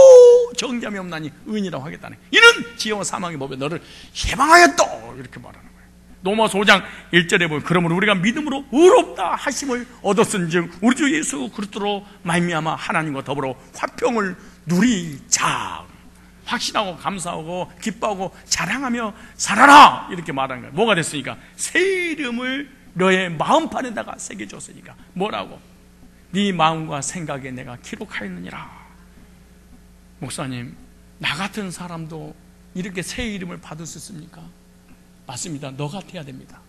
정죄함이 없나니 의인이라고 하겠다네. 이는 지혜와 사망의 법에 너를 해방하였다, 이렇게 말하는 거예요. 로마서 5장 1절에 보면 그러므로 우리가 믿음으로 의롭다 하심을 얻었은즉 우리 주 예수 그리스도로 말미암아 하나님과 더불어 화평을 누리자. 확신하고 감사하고 기뻐하고 자랑하며 살아라 이렇게 말한 거예요. 뭐가 됐으니까? 새 이름을 너의 마음판에다가 새겨줬으니까. 뭐라고? 네 마음과 생각에 내가 기록하였느니라. 목사님, 나 같은 사람도 이렇게 새 이름을 받을 수 있습니까? 맞습니다. 너 같아야 됩니다.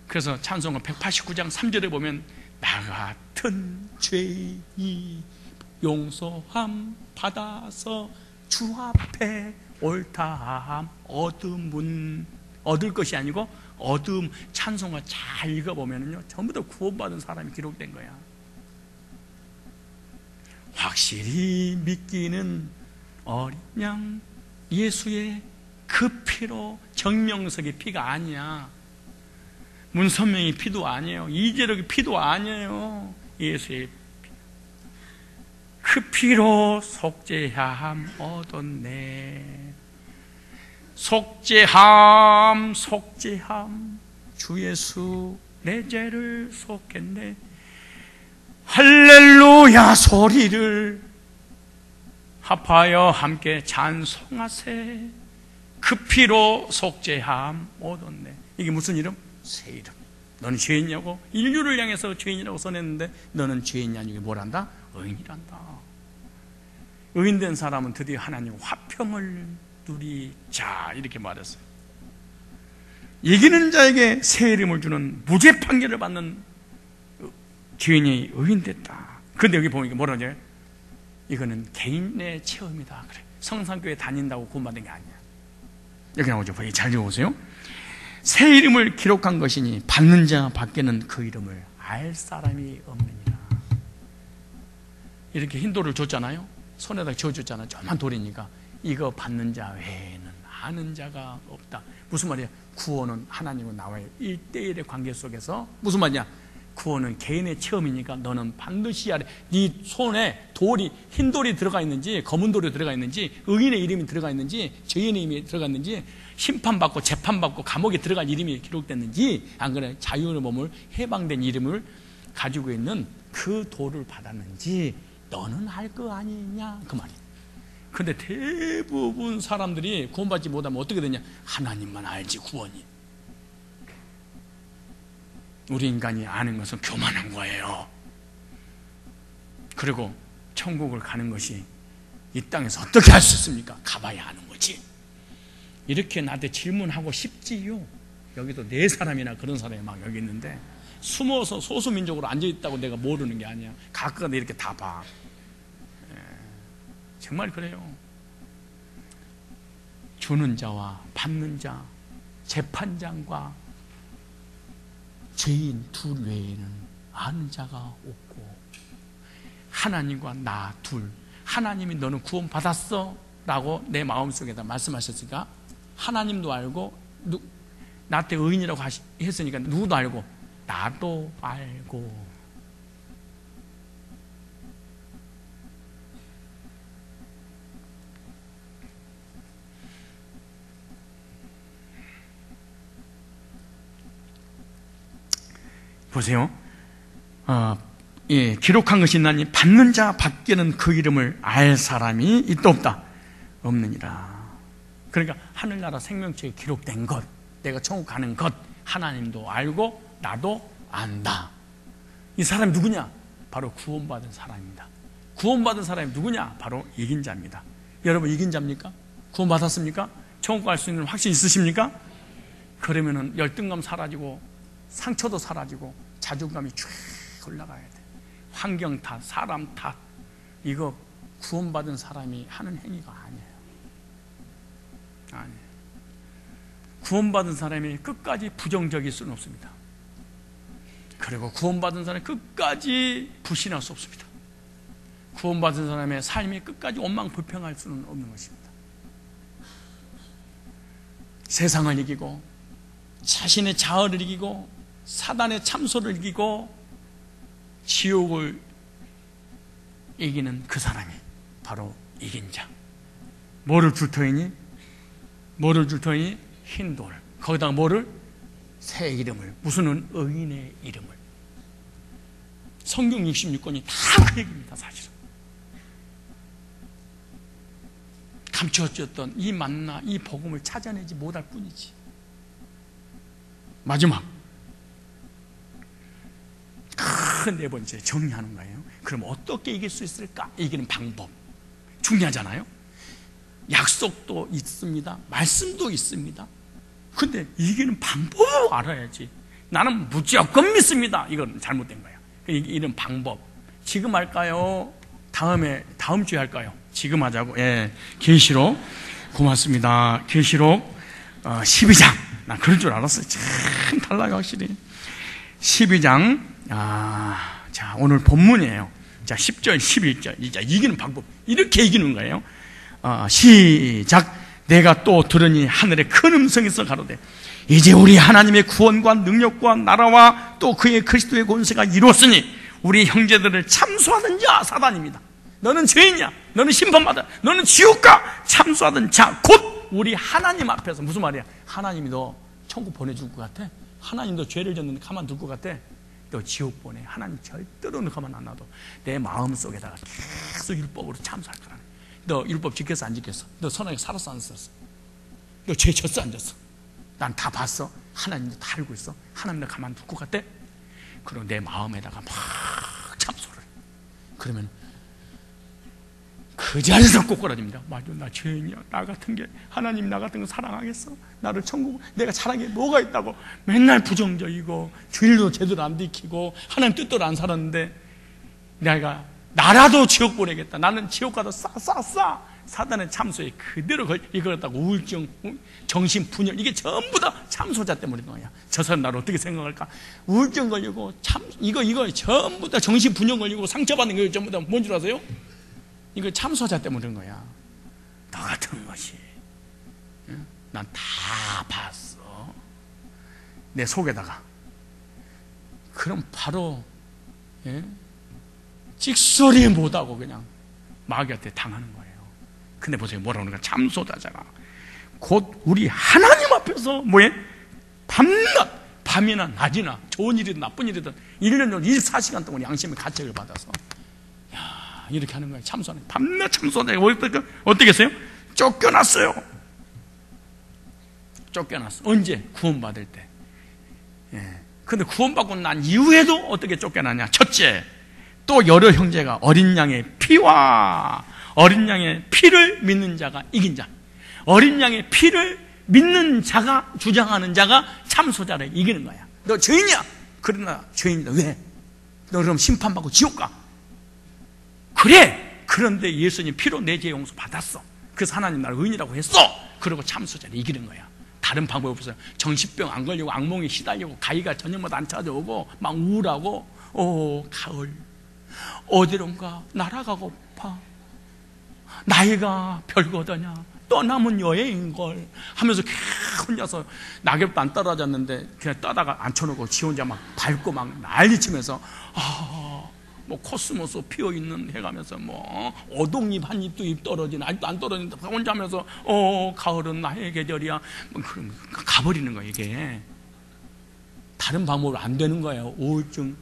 그래서 찬송가 189장 3절에 보면 나 같은 죄인이 용서함 받아서 주 앞에 옳다함 얻음은 얻을 것이 아니고 얻음. 찬송가 잘 읽어보면요 전부 다 구원받은 사람이 기록된 거야. 확실히 믿기는 어린 양 예수의 그 피로, 정명석의 피가 아니야. 문선명의 피도 아니에요. 이재력의 피도 아니에요. 예수의 피. 그 피로 속죄함 얻었네. 속죄함 주 예수 내 죄를 속했네. 할렐루야 소리를 합하여 함께 찬송하세. 그 피로 속죄함 얻었네. 이게 무슨 이름? 새 이름. 너는 죄인이냐고? 인류를 향해서 죄인이라고 써냈는데 너는 죄인이 아니고 뭐란다? 의인이란다. 의인된 사람은 드디어 하나님 화평을 누리자 이렇게 말했어요. 이기는 자에게 새 이름을 주는 무죄 판결을 받는 죄인이 의인됐다. 그런데 여기 보니까 뭐라 그러죠? 이거는 개인의 체험이다. 그래. 성산교회 다닌다고 구원받은 게 아니야. 여기 나오죠. 잘 읽어보세요. 새 이름을 기록한 것이니 받는 자 밖에는 그 이름을 알 사람이 없느니라. 이렇게 흰 돌을 줬잖아요. 손에다 쥐어줬잖아요. 조그만 돌이니까 이거 받는 자 외에는 아는 자가 없다. 무슨 말이야? 구원은 하나님과 나와의 1대1의 관계 속에서. 무슨 말이야? 구원은 개인의 체험이니까 너는 반드시 알아. 네 손에 돌이, 흰 돌이 들어가 있는지 검은 돌이 들어가 있는지 의인의 이름이 들어가 있는지 죄인의 이름이 들어가 있는지 심판받고 재판받고 감옥에 들어갈 이름이 기록됐는지 안 그래? 자유의 몸을 해방된 이름을 가지고 있는 그 돌을 받았는지 너는 알 거 아니냐 그 말이야. 근데 대부분 사람들이 구원받지 못하면 어떻게 되냐? 하나님만 알지 구원이. 우리 인간이 아는 것은 교만한 거예요. 그리고 천국을 가는 것이 이 땅에서 어떻게 할 수 있습니까? 가봐야 하는 거지. 이렇게 나한테 질문하고 싶지요. 여기도 네 사람이나 그런 사람이 막 여기 있는데 숨어서 소수민족으로 앉아있다고 내가 모르는 게 아니야. 가끔 이렇게 다 봐. 정말 그래요. 주는 자와 받는 자, 재판장과 죄인 둘 외에는 아는 자가 없고 하나님과 나 둘. 하나님이 너는 구원 받았어? 라고 내 마음속에다 말씀하셨으니까 하나님도 알고 나한테 의인이라고 했으니까 누구도 알고 나도 알고. 보세요. 기록한 것이 있나니 받는 자 밖에는 그 이름을 알 사람이 있다 없다? 없느니라. 그러니까 하늘나라 생명책에 기록된 것, 내가 천국 가는 것 하나님도 알고 나도 안다. 이 사람이 누구냐? 바로 구원받은 사람입니다. 구원받은 사람이 누구냐? 바로 이긴 자입니다. 여러분 이긴 자입니까? 구원받았습니까? 천국 갈 수 있는 확신 있으십니까? 그러면은 열등감 사라지고 상처도 사라지고 자존감이 쭉 올라가야 돼. 환경 탓, 사람 탓, 이거 구원받은 사람이 하는 행위가 아니에요. 아니에요. 구원받은 사람이 끝까지 부정적일 수는 없습니다. 그리고 구원받은 사람이 끝까지 불신할 수 없습니다. 구원받은 사람의 삶이 끝까지 원망불평할 수는 없는 것입니다. 세상을 이기고 자신의 자아를 이기고 사단의 참소를 이기고 지옥을 이기는 그 사람이 바로 이긴 자. 뭐를 줄 터이니? 뭐를 줄 터이니? 흰 돌. 거기다가 뭐를? 새 이름을. 무슨 의인의 이름을. 성경 66권이 다 그 얘기입니다. 사실은 감추어졌던 이 만나, 이 복음을 찾아내지 못할 뿐이지. 마지막 큰 네 번째 정리하는 거예요. 그럼 어떻게 이길 수 있을까? 이기는 방법 중요하잖아요. 약속도 있습니다. 말씀도 있습니다. 근데 이기는 방법을 알아야지. 나는 무조건 믿습니다. 이건 잘못된 거예요. 이기는 방법 지금 할까요? 다음 주에 할까요? 지금 하자고. 예, 계시록 고맙습니다. 계시록 12장. 난 그럴 줄 알았어요. 참 달라요 확실히. 12장. 자, 오늘 본문이에요. 자, 10절 11절. 이제 이기는 방법 이렇게 이기는 거예요. 시작. 내가 또 들으니 하늘에 큰 음성에서 가로되 이제 우리 하나님의 구원과 능력과 나라와 또 그의 그리스도의 권세가 이루었으니 우리 형제들을 참소하는 자 사단입니다. 너는 죄인이야. 너는 심판받아. 너는 지옥가. 참소하던 자 곧 우리 하나님 앞에서. 무슨 말이야? 하나님이 너 천국 보내줄 것 같아? 하나님 너 죄를 졌는데 가만 둘 것 같아? 너 지옥 보내. 하나님 절대로 너 가만 안 놔둬. 내 마음속에다가 계속 율법으로 참소할 거라. 너 율법 지켰어 안 지켰어? 너 선하게 살았어 안 살았어? 너 죄 졌어 안 졌어? 난 다 봤어. 하나님도 다 알고 있어. 하나님 너 가만 둘 것 같아? 그리고 내 마음에다가 막 참소를. 그러면 그 자리에서 꼬꾸라집니다. 맞아, 나 죄인이야. 나 같은 게 하나님 나 같은 거 사랑하겠어? 나를 천국 내가 잘한 게 뭐가 있다고 맨날 부정적이고 주일도 제대로 안 지키고 하나님 뜻대로 안 살았는데 내가 나라도 지옥 보내겠다. 나는 지옥 가도 싸 사단의 참소에 그대로 이거였다고. 우울증, 정신분열 이게 전부 다 참소자 때문인 거야. 저 사람 나를 어떻게 생각할까? 우울증 걸리고 이거 전부 다 정신분열 걸리고 상처받는 거 전부 다 뭔 줄 아세요? 이거 참소자 때문인 거야. 너 같은 것이. 난 다 봤어. 내 속에다가. 그럼 바로 찍소리 못하고 그냥 마귀한테 당하는 거예요. 근데 보세요. 뭐라고 그러는가? 참소자자가 곧 우리 하나님 앞에서 뭐해? 밤낮, 밤이나 낮이나 좋은 일이든 나쁜 일이든 1년 전 24시간 동안 양심의 가책을 받아서 이렇게 하는 거예요. 참소하는. 밤낮 참소하는. 어떻게 했어요? 쫓겨났어요. 쫓겨났어. 언제? 구원받을 때. 근데 구원받고 난 이후에도 어떻게 쫓겨나냐? 첫째, 또 여러 형제가 어린 양의 피와 어린 양의 피를 믿는 자가 이긴 자. 어린 양의 피를 믿는 자가, 주장하는 자가 참소자를 이기는 거야. 너 죄인이야. 그러나 죄인이다. 왜? 너 그럼 심판받고 지옥 가. 그래. 그런데 예수님 피로 내 죄 용서 받았어. 그래서 하나님 나를 의인이라고 했어. 그리고 참소자를 이기는 거야. 다른 방법이 없어요. 정신병 안 걸리고 악몽에 시달리고 가위가 저녁마다 안 찾아오고 막 우울하고 가을 어디론가 날아가고파. 나이가 별거더냐. 떠나면 여행인걸 하면서 혼자서 낙엽도 안 떨어졌는데 그냥 떠다가 앉혀놓고 지 혼자 막 밟고 막 난리치면서 뭐 코스모스 피어있는 해가면서 뭐 어동잎 한 잎도 잎 떨어지는 아직도 안 떨어진다 혼자 하면서 가을은 나의 계절이야. 그럼 가버리는 거야. 이게 다른 방법으로 안 되는 거예요. 우울증.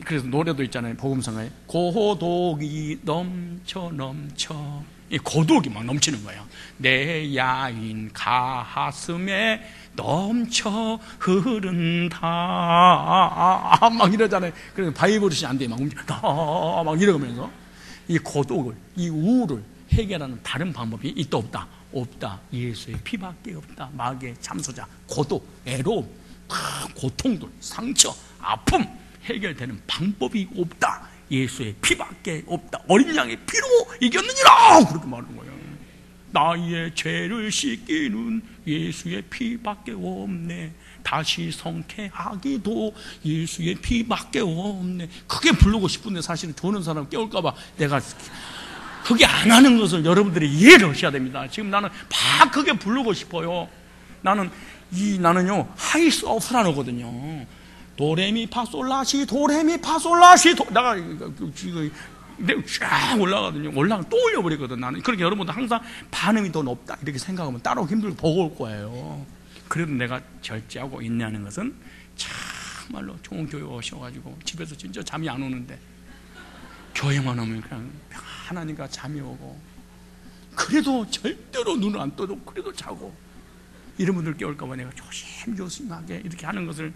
그래서 노래도 있잖아요. 복음성가에 고독이 넘쳐 이 고독이 막 넘치는 거예요. 내 야윈 가슴에 넘쳐 흐른다 막 이러잖아요. 그래서 바이브리시 안 돼. 막 이러면서 이 고독을, 이 우울을 해결하는 다른 방법이 있다 없다? 없다. 예수의 피밖에 없다. 마귀의 참소자, 고독, 애로움, 고통들, 상처, 아픔 해결되는 방법이 없다. 예수의 피밖에 없다. 어린 양의 피로 이겼느니라. 그렇게 말하는 거예요. 나의 죄를 씻기는 예수의 피밖에 없네. 다시 성쾌하기도 예수의 피밖에 없네. 크게 부르고 싶은데 사실은 조는 사람 깨울까봐 내가 크게 안 하는 것을 여러분들이 이해를 하셔야 됩니다. 지금 나는 막 크게 부르고 싶어요. 나는요 하이스 오프라노거든요. 도레미파솔라시 도레미파솔라시 내가 쫙 올라가거든요. 올라가 또 올려버리거든. 나는 그렇게 여러분도 항상 반응이 더 높다 이렇게 생각하면 따로 힘들고 버거울 거예요. 그래도 내가 절제하고 인내하는 것은 참말로 좋은 교회 오셔가지고 집에서 진짜 잠이 안 오는데 교회만 오면 그냥 하나님과 잠이 오고 그래도 절대로 눈을 안 떠도 그래도 자고, 이런 분들 깨울까봐 내가 조심조심하게 이렇게 하는 것을,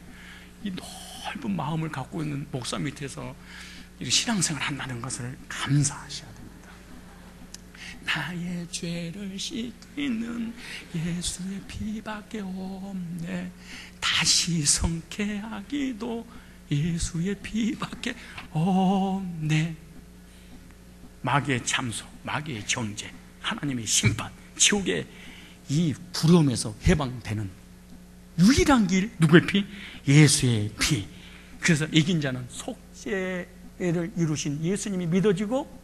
이 넓은 마음을 갖고 있는 목사 밑에서 이렇게 신앙생활 한다는 것을 감사하셔야 됩니다. 나의 죄를 씻기는 예수의 피밖에 없네. 다시 성케하기도 예수의 피밖에 없네. 마귀의 참소, 마귀의 정죄, 하나님의 심판, 지옥의 이 두려움에서 해방되는 유일한 길, 누구의 피? 예수의 피. 그래서 이긴 자는 속죄를 이루신 예수님이 믿어지고,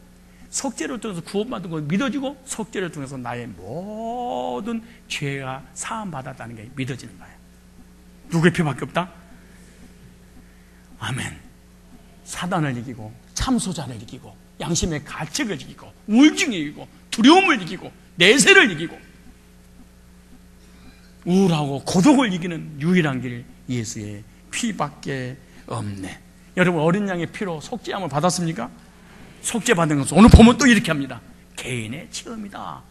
속죄를 통해서 구원받은 걸 믿어지고, 속죄를 통해서 나의 모든 죄가 사함받았다는 게 믿어지는 거예요. 누구의 피밖에 없다? 아멘. 사단을 이기고, 참소자를 이기고, 양심의 가책을 이기고, 우울증을 이기고, 두려움을 이기고, 내세를 이기고, 우울하고 고독을 이기는 유일한 길, 예수의 피밖에 없네. 여러분, 어린 양의 피로 속죄함을 받았습니까? 속죄받은 것은 오늘 보면 또 이렇게 합니다. 개인의 체험이다.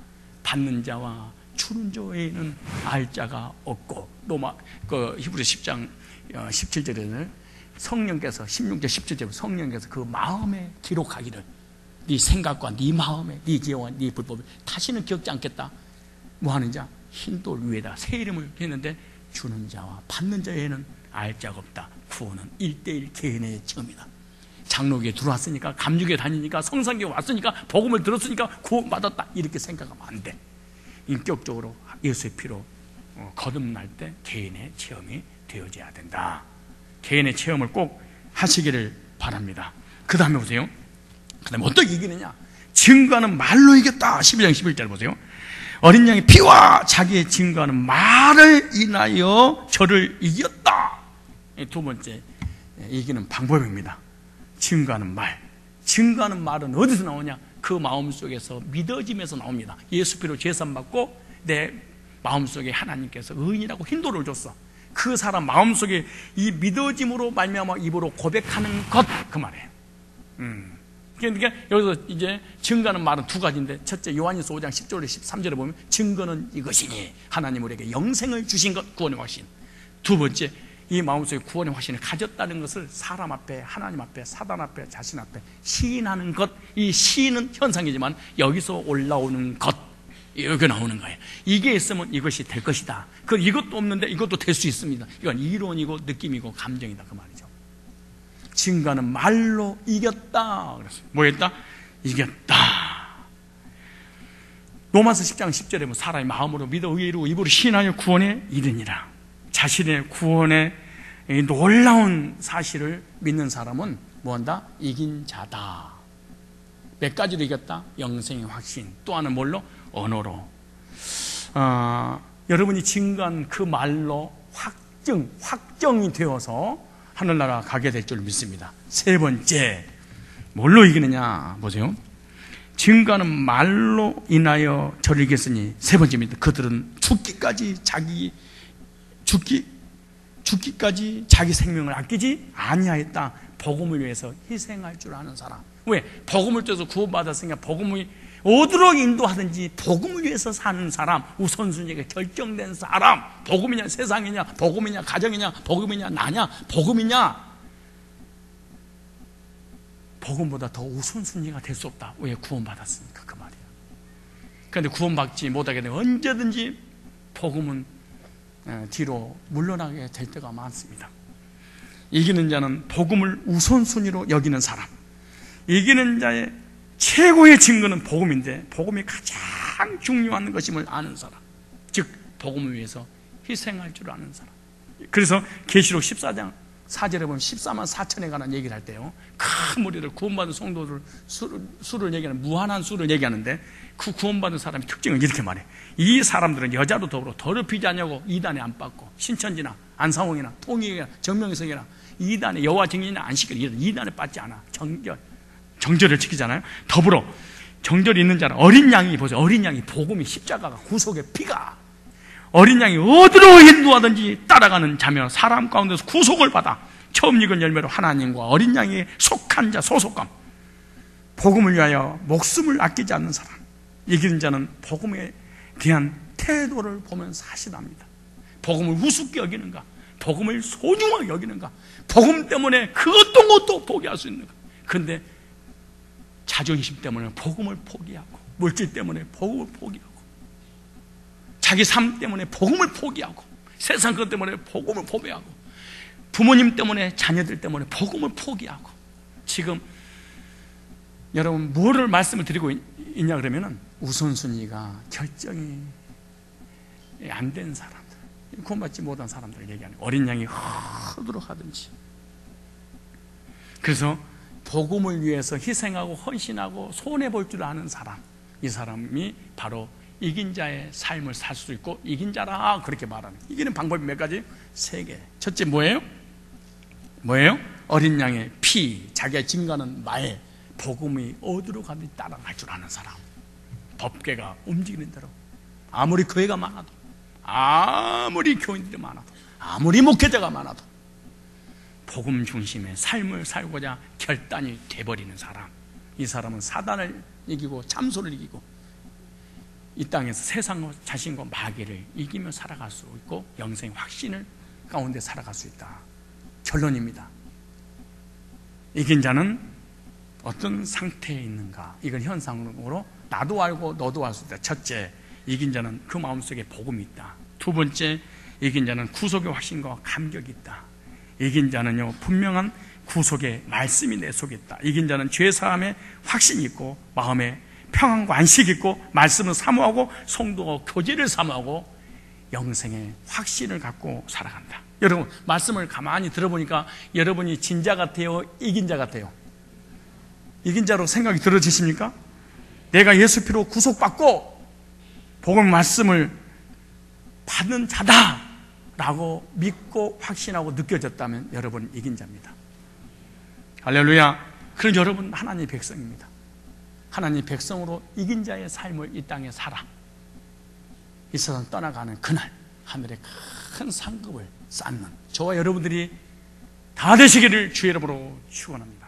받는 자와 주는 자 외에는 알 자가 없고, 히브리 10장 17절에는 성령께서 16절 17절 성령께서 그 마음에 기록하기를, 네 생각과 네 마음에 네 죄와 네 불법을 다시는 기억지 않겠다. 뭐 하는 자? 흰 돌 위에다 새 이름을 했는데, 주는 자와 받는 자에는 알 자가 없다. 구원은 1:1 개인의 체험이다. 장로교에 들어왔으니까, 감리교에 다니니까, 성산교에 왔으니까, 복음을 들었으니까 구원받았다, 이렇게 생각하면 안 돼. 인격적으로 예수의 피로 거듭날 때 개인의 체험이 되어져야 된다. 개인의 체험을 꼭 하시기를 바랍니다. 그 다음에 보세요. 그 다음에 어떻게 이기느냐? 증거하는 말로 이겼다. 12장 11절 보세요. 어린 양의 피와 자기의 증거하는 말을 인하여 저를 이겼다. 두 번째 이기는 방법입니다. 증거하는 말. 증거하는 말은 어디서 나오냐? 그 마음속에서 믿어짐에서 나옵니다. 예수 피로 제산받고 내 마음속에 하나님께서 의인이라고 힌도를 줬어. 그 사람 마음속에 이 믿어짐으로 말미암아 입으로 고백하는 것, 그 말이에요. 그러니까 여기서 이제 증거하는 말은 두 가지인데, 첫째 요한일서 5장 10절에 13절에 보면 증거는 이것이니 하나님 우리에게 영생을 주신 것, 구원의 확신. 두 번째, 이 마음속에 구원의 확신을 가졌다는 것을 사람 앞에, 하나님 앞에, 사단 앞에, 자신 앞에 시인하는 것. 이 시인은 현상이지만 여기서 올라오는 것, 여기 나오는 거예요. 이게 있으면 이것이 될 것이다. 이것도 없는데 이것도 될 수 있습니다. 이건 이론이고 느낌이고 감정이다, 그 말이죠. 증거는 말로 이겼다. 그랬어요. 뭐 했다? 이겼다. 로마서 10장 10절에 보면 사람이 마음으로 믿어 의에 이르고 입으로 신하여 구원에 이르니라. 자신의 구원의 놀라운 사실을 믿는 사람은 뭐한다? 이긴 자다. 몇 가지로 이겼다? 영생의 확신. 또 하나는 뭘로? 언어로. 여러분이 증거한 그 말로 확정이 되어서 하늘나라 가게 될 줄 믿습니다. 세 번째, 뭘로 이기느냐 보세요. 증거하는 말로 인하여 저를 이겼으니, 세 번째입니다. 그들은 죽기까지 자기 생명을 아끼지 아니하였다. 복음을 위해서 희생할 줄 아는 사람. 왜? 복음을 통해서 구원받았으니까 복음을 어디로 인도하든지 복음을 위해서 사는 사람, 우선순위가 결정된 사람. 복음이냐 세상이냐, 복음이냐 가정이냐, 복음이냐 나냐, 복음이냐. 복음보다 더 우선순위가 될 수 없다. 왜? 구원받았으니까, 그 말이야. 그런데 구원받지 못하게 되면 언제든지 복음은 뒤로 물러나게 될 때가 많습니다. 이기는 자는 복음을 우선순위로 여기는 사람. 이기는 자의 최고의 증거는 복음인데, 복음이 가장 중요한 것임을 아는 사람, 즉 복음을 위해서 희생할 줄 아는 사람. 그래서 계시록 14장 4절에 보면 14만 4천에 관한 얘기를 할 때요, 큰 무리를, 구원받은 성도들 수를 얘기하는, 무한한 수를 얘기하는데, 그 구원받은 사람의 특징을 이렇게 말해. 이 사람들은 여자도 더불어 더럽히지 않냐고 이단에 안 빠고, 신천지나 안상홍이나 통일이나 정명석이나 이단에 여호와 증인이나 안 시키는 이단에 빠지 않아. 정절을 지키잖아요. 더불어 정절이 있는 자는 어린 양이, 보세요. 어린 양이, 복음이, 십자가가, 구속의 피가, 어린 양이 어디로 인도하든지 따라가는 자며 사람 가운데서 구속을 받아 처음 익은 열매로 하나님과 어린 양에 속한 자, 소속감. 복음을 위하여 목숨을 아끼지 않는 사람. 이기는 자는 복음에 대한 태도를 보면 사실합니다. 복음을 우습게 여기는가? 복음을 소중하게 여기는가? 복음 때문에 그것도 것도 포기할 수 있는가? 그런데 자존심 때문에 복음을 포기하고, 물질 때문에 복음을 포기하고, 자기 삶 때문에 복음을 포기하고, 세상 것 때문에 복음을 포기하고, 부모님 때문에, 자녀들 때문에 복음을 포기하고. 지금 여러분 뭐를 말씀을 드리고 있냐 그러면은 우선순위가 결정이 안 된 사람들, 구원받지 못한 사람들 얘기하는 거예요. 어린 양이 흐르도록 하든지. 그래서 복음을 위해서 희생하고 헌신하고 손해볼 줄 아는 사람, 이 사람이 바로 이긴 자의 삶을 살 수 있고 이긴 자라 그렇게 말하는. 이기는 방법이 몇 가지? 3개. 첫째 뭐예요? 어린 양의 피, 자기가 증거하는 말, 복음이 어디로 가든지 따라갈 줄 아는 사람. 법궤가 움직이는 대로, 아무리 교회가 많아도, 아무리 교인들이 많아도, 아무리 목회자가 많아도 복음 중심의 삶을 살고자 결단이 돼버리는 사람. 이 사람은 사단을 이기고 참소를 이기고 이 땅에서 세상과 자신과 마귀를 이기며 살아갈 수 있고 영생 확신을 가운데 살아갈 수 있다. 결론입니다. 이긴 자는 어떤 상태에 있는가? 이걸 현상으로 나도 알고 너도 알 수 있다. 첫째, 이긴 자는 그 마음속에 복음이 있다. 두 번째, 이긴 자는 구속의 확신과 감격이 있다. 이긴 자는요, 분명한 구속의 말씀이 내 속에 있다. 이긴 자는 죄사함의 확신이 있고 마음에 평안과 안식이 있고 말씀을 사모하고 성도와 교제를 사모하고 영생의 확신을 갖고 살아간다. 여러분, 말씀을 가만히 들어보니까 여러분이 진자 같아요? 이긴 자 같아요? 이긴 자로 생각이 들어지십니까? 내가 예수 피로 구속받고 복음 말씀을 받는 자다 라고 믿고 확신하고 느껴졌다면 여러분은 이긴 자입니다. 할렐루야. 그럼 여러분 하나님의 백성입니다. 하나님의 백성으로 이긴 자의 삶을 이 땅에 살아 이 세상 떠나가는 그날 하늘에 큰 상급을 쌓는 저와 여러분들이 다 되시기를 주의 이름으로 축원합니다.